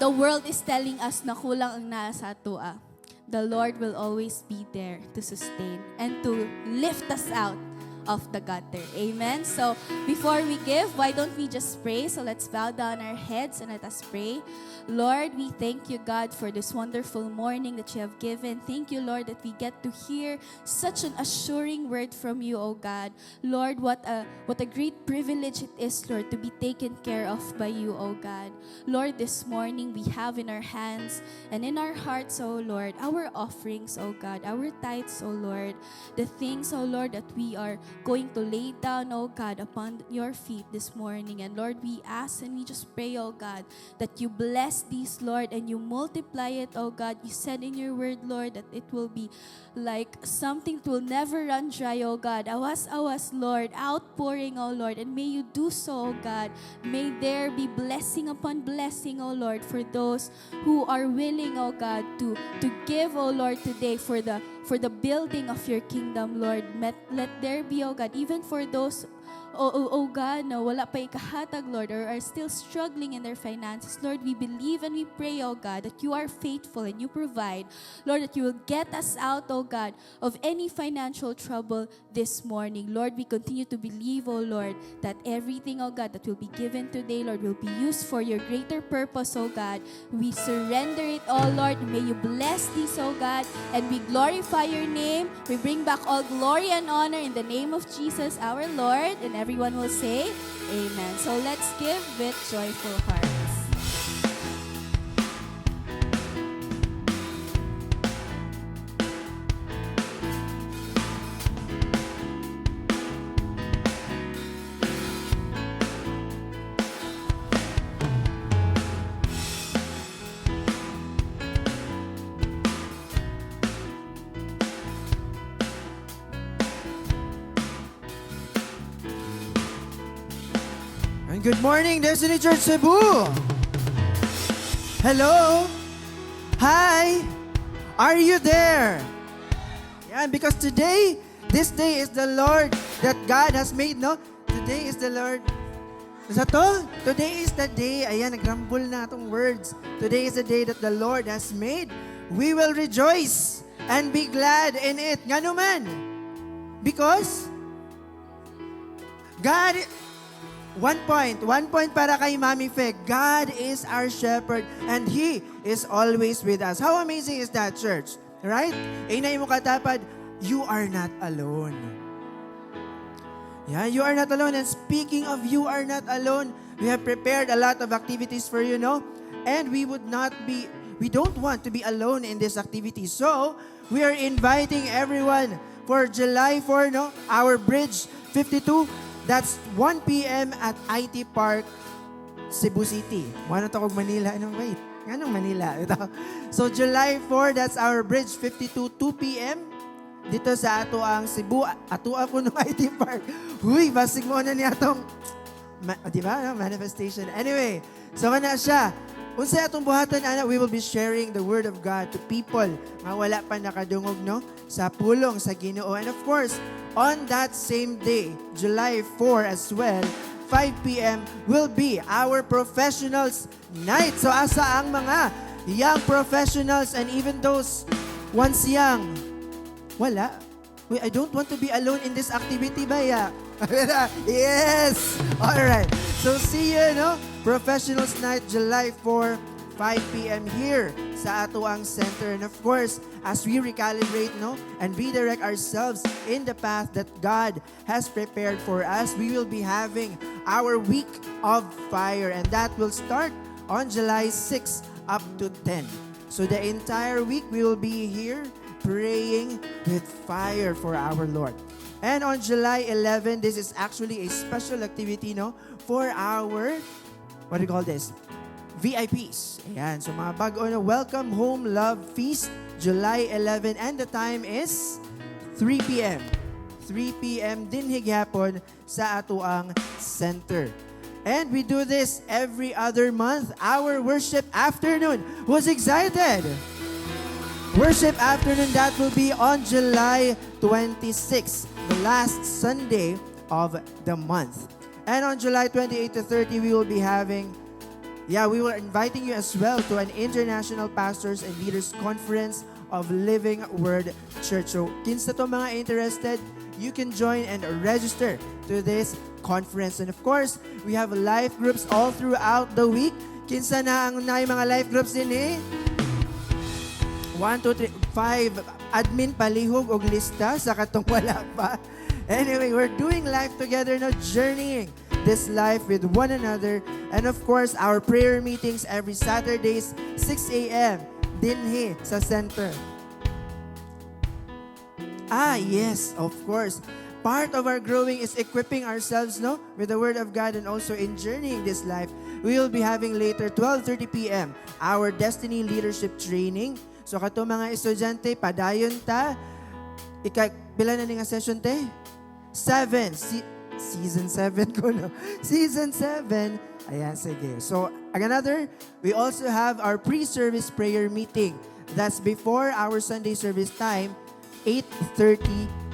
the world is telling us na kulang ang nasa atua, the Lord will always be there to sustain and to lift us out of the gutter. Amen? So, before we give, why don't we just pray? So, let's bow down our heads and let us pray. Lord, we thank you, God, for this wonderful morning that you have given. Thank you, Lord, that we get to hear such an assuring word from you, O God. Lord, what a great privilege it is, Lord, to be taken care of by you, O God. Lord, this morning we have in our hands and in our hearts, O Lord, our offerings, O God, our tithes, O Lord, the things, O Lord, that we are going to lay down, O God, upon your feet this morning. And Lord, we ask and we just pray, O God, that you bless these, Lord, and you multiply it, oh God. You said in your word, Lord, that it will be like something that will never run dry, oh God. Awas, Lord, outpouring, oh Lord, and may you do so, oh God. May there be blessing upon blessing, oh Lord, for those who are willing, oh God, to give, oh Lord, today for the building of your kingdom, Lord. Let there be, oh God, even for those oh God, no, wala pa ikahatag, Lord, or are still struggling in their finances. Lord, we believe and we pray, oh God, that you are faithful and you provide. Lord, that you will get us out, oh God, of any financial trouble this morning. Lord, we continue to believe, oh Lord, that everything, oh God, that will be given today, Lord, will be used for your greater purpose, oh God. We surrender it all, Lord. May you bless this, oh God, and we glorify your name. We bring back all glory and honor in the name of Jesus, our Lord, and everyone will say, Amen. So let's give with joyful hearts. Good morning, Destiny Church Cebu. Hello. Hi. Are you there? Yeah, because this day is the Lord that God has made, no? Today is the Lord. Sa to? Today is the day. Ayan, nagrambol na itong words. Today is the day that the Lord has made. We will rejoice and be glad in it. Nga naman. Because God... One point para kay Mami Fe. God is our shepherd and He is always with us. How amazing is that, church? Right? Inay mo katapad, you are not alone. Yeah, you are not alone. And speaking of you are not alone, we have prepared a lot of activities for you, no? And we don't want to be alone in this activity. So, we are inviting everyone for July 4, no? Our Bridge 52. That's 1 p.m. at IT Park, Cebu City. Wala to kog Manila. Wait. Anong Manila? Ito. So, July 4, that's our Bridge 52, 2 p.m. Dito sa ato ang Cebu. Ato ako ng IT Park. Huy, basig mo na niya itong, di ba? Manifestation. Anyway, so na siya. Unsay atong buhaton, ana, we will be sharing the Word of God to people nga wala pa nakadungog, no? Sa pulong, sa Ginoo. And of course, on that same day, July 4 as well, 5 p.m. will be our professionals night. So asa ang mga young professionals and even those once young? Wala. Wait, I don't want to be alone in this activity ba ya? Yes! Alright. So see you, no? Professionals night, July 4, 5 p.m. here sa Atuang Center. And of course, as we recalibrate and redirect ourselves in the path that God has prepared for us, we will be having our week of fire. And that will start on July 6 up to 10. So the entire week, we will be here praying with fire for our Lord. And on July 11, this is actually a special activity for our, what do you call this? VIPs. Ayan. So mga bago Welcome Home Love Feast, July 11. And the time is 3 p.m. 3 p.m. din higyapon sa Atuang Center. And we do this every other month. Our worship afternoon. Who's excited? Worship afternoon, that will be on July 26, the last Sunday of the month. And on July 28 to 30, we will be having, we were inviting you as well to an International Pastors and Leaders Conference of Living Word Church. So, kinsa to mga interested, you can join and register to this conference. And of course, we have life groups all throughout the week. Kinsa na ang mga life groups din 1, 2, 3, 5 admin palihog og lista sa katong wala pa. Anyway, we're doing life together journeying this life with one another. And of course, our prayer meetings every Saturdays, 6 a.m. dinhi sa center. Yes, of course. Part of our growing is equipping ourselves with the Word of God and also in journeying this life. We will be having later, 12:30 p.m., our Destiny Leadership Training. So kato mga estudyante, padayon ta. Pila na nga session te? 7. Season 7 ko Season 7. Ayan, sige. So, another, we also have our pre-service prayer meeting. That's before our Sunday service time, 8:30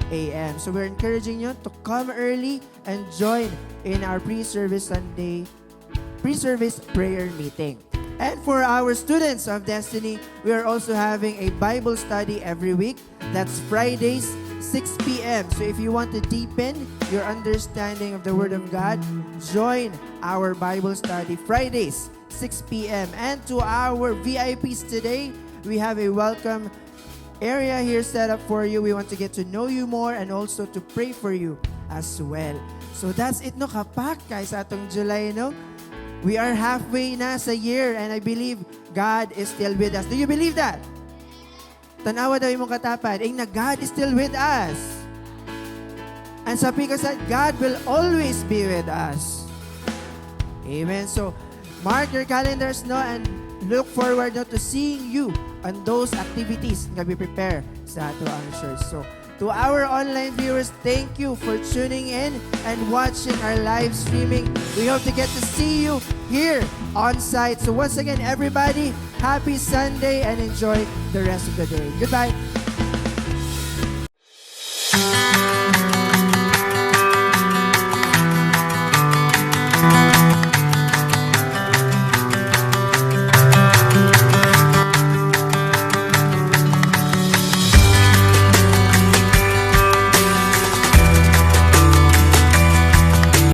a.m. So, we're encouraging you to come early and join in our pre-service prayer meeting. And for our students of Destiny, we are also having a Bible study every week. That's Fridays, 6 p.m. So if you want to deepen your understanding of the Word of God, join our Bible study Fridays, 6 p.m. And to our VIPs today, we have a welcome area here set up for you. We want to get to know you more and also to pray for you as well. So that's it kapak guys atong July We are halfway na sa year and I believe God is still with us. Do you believe that? Tanawa daw yung katapan, na God is still with us. And sabi ko sa God will always be with us. Amen. So, mark your calendars and look forward to seeing you on those activities nga we prepare sa ato ang church. So, to our online viewers, thank you for tuning in and watching our live streaming. We hope to get to see you here on site. So once again, everybody, happy Sunday and enjoy the rest of the day. Goodbye.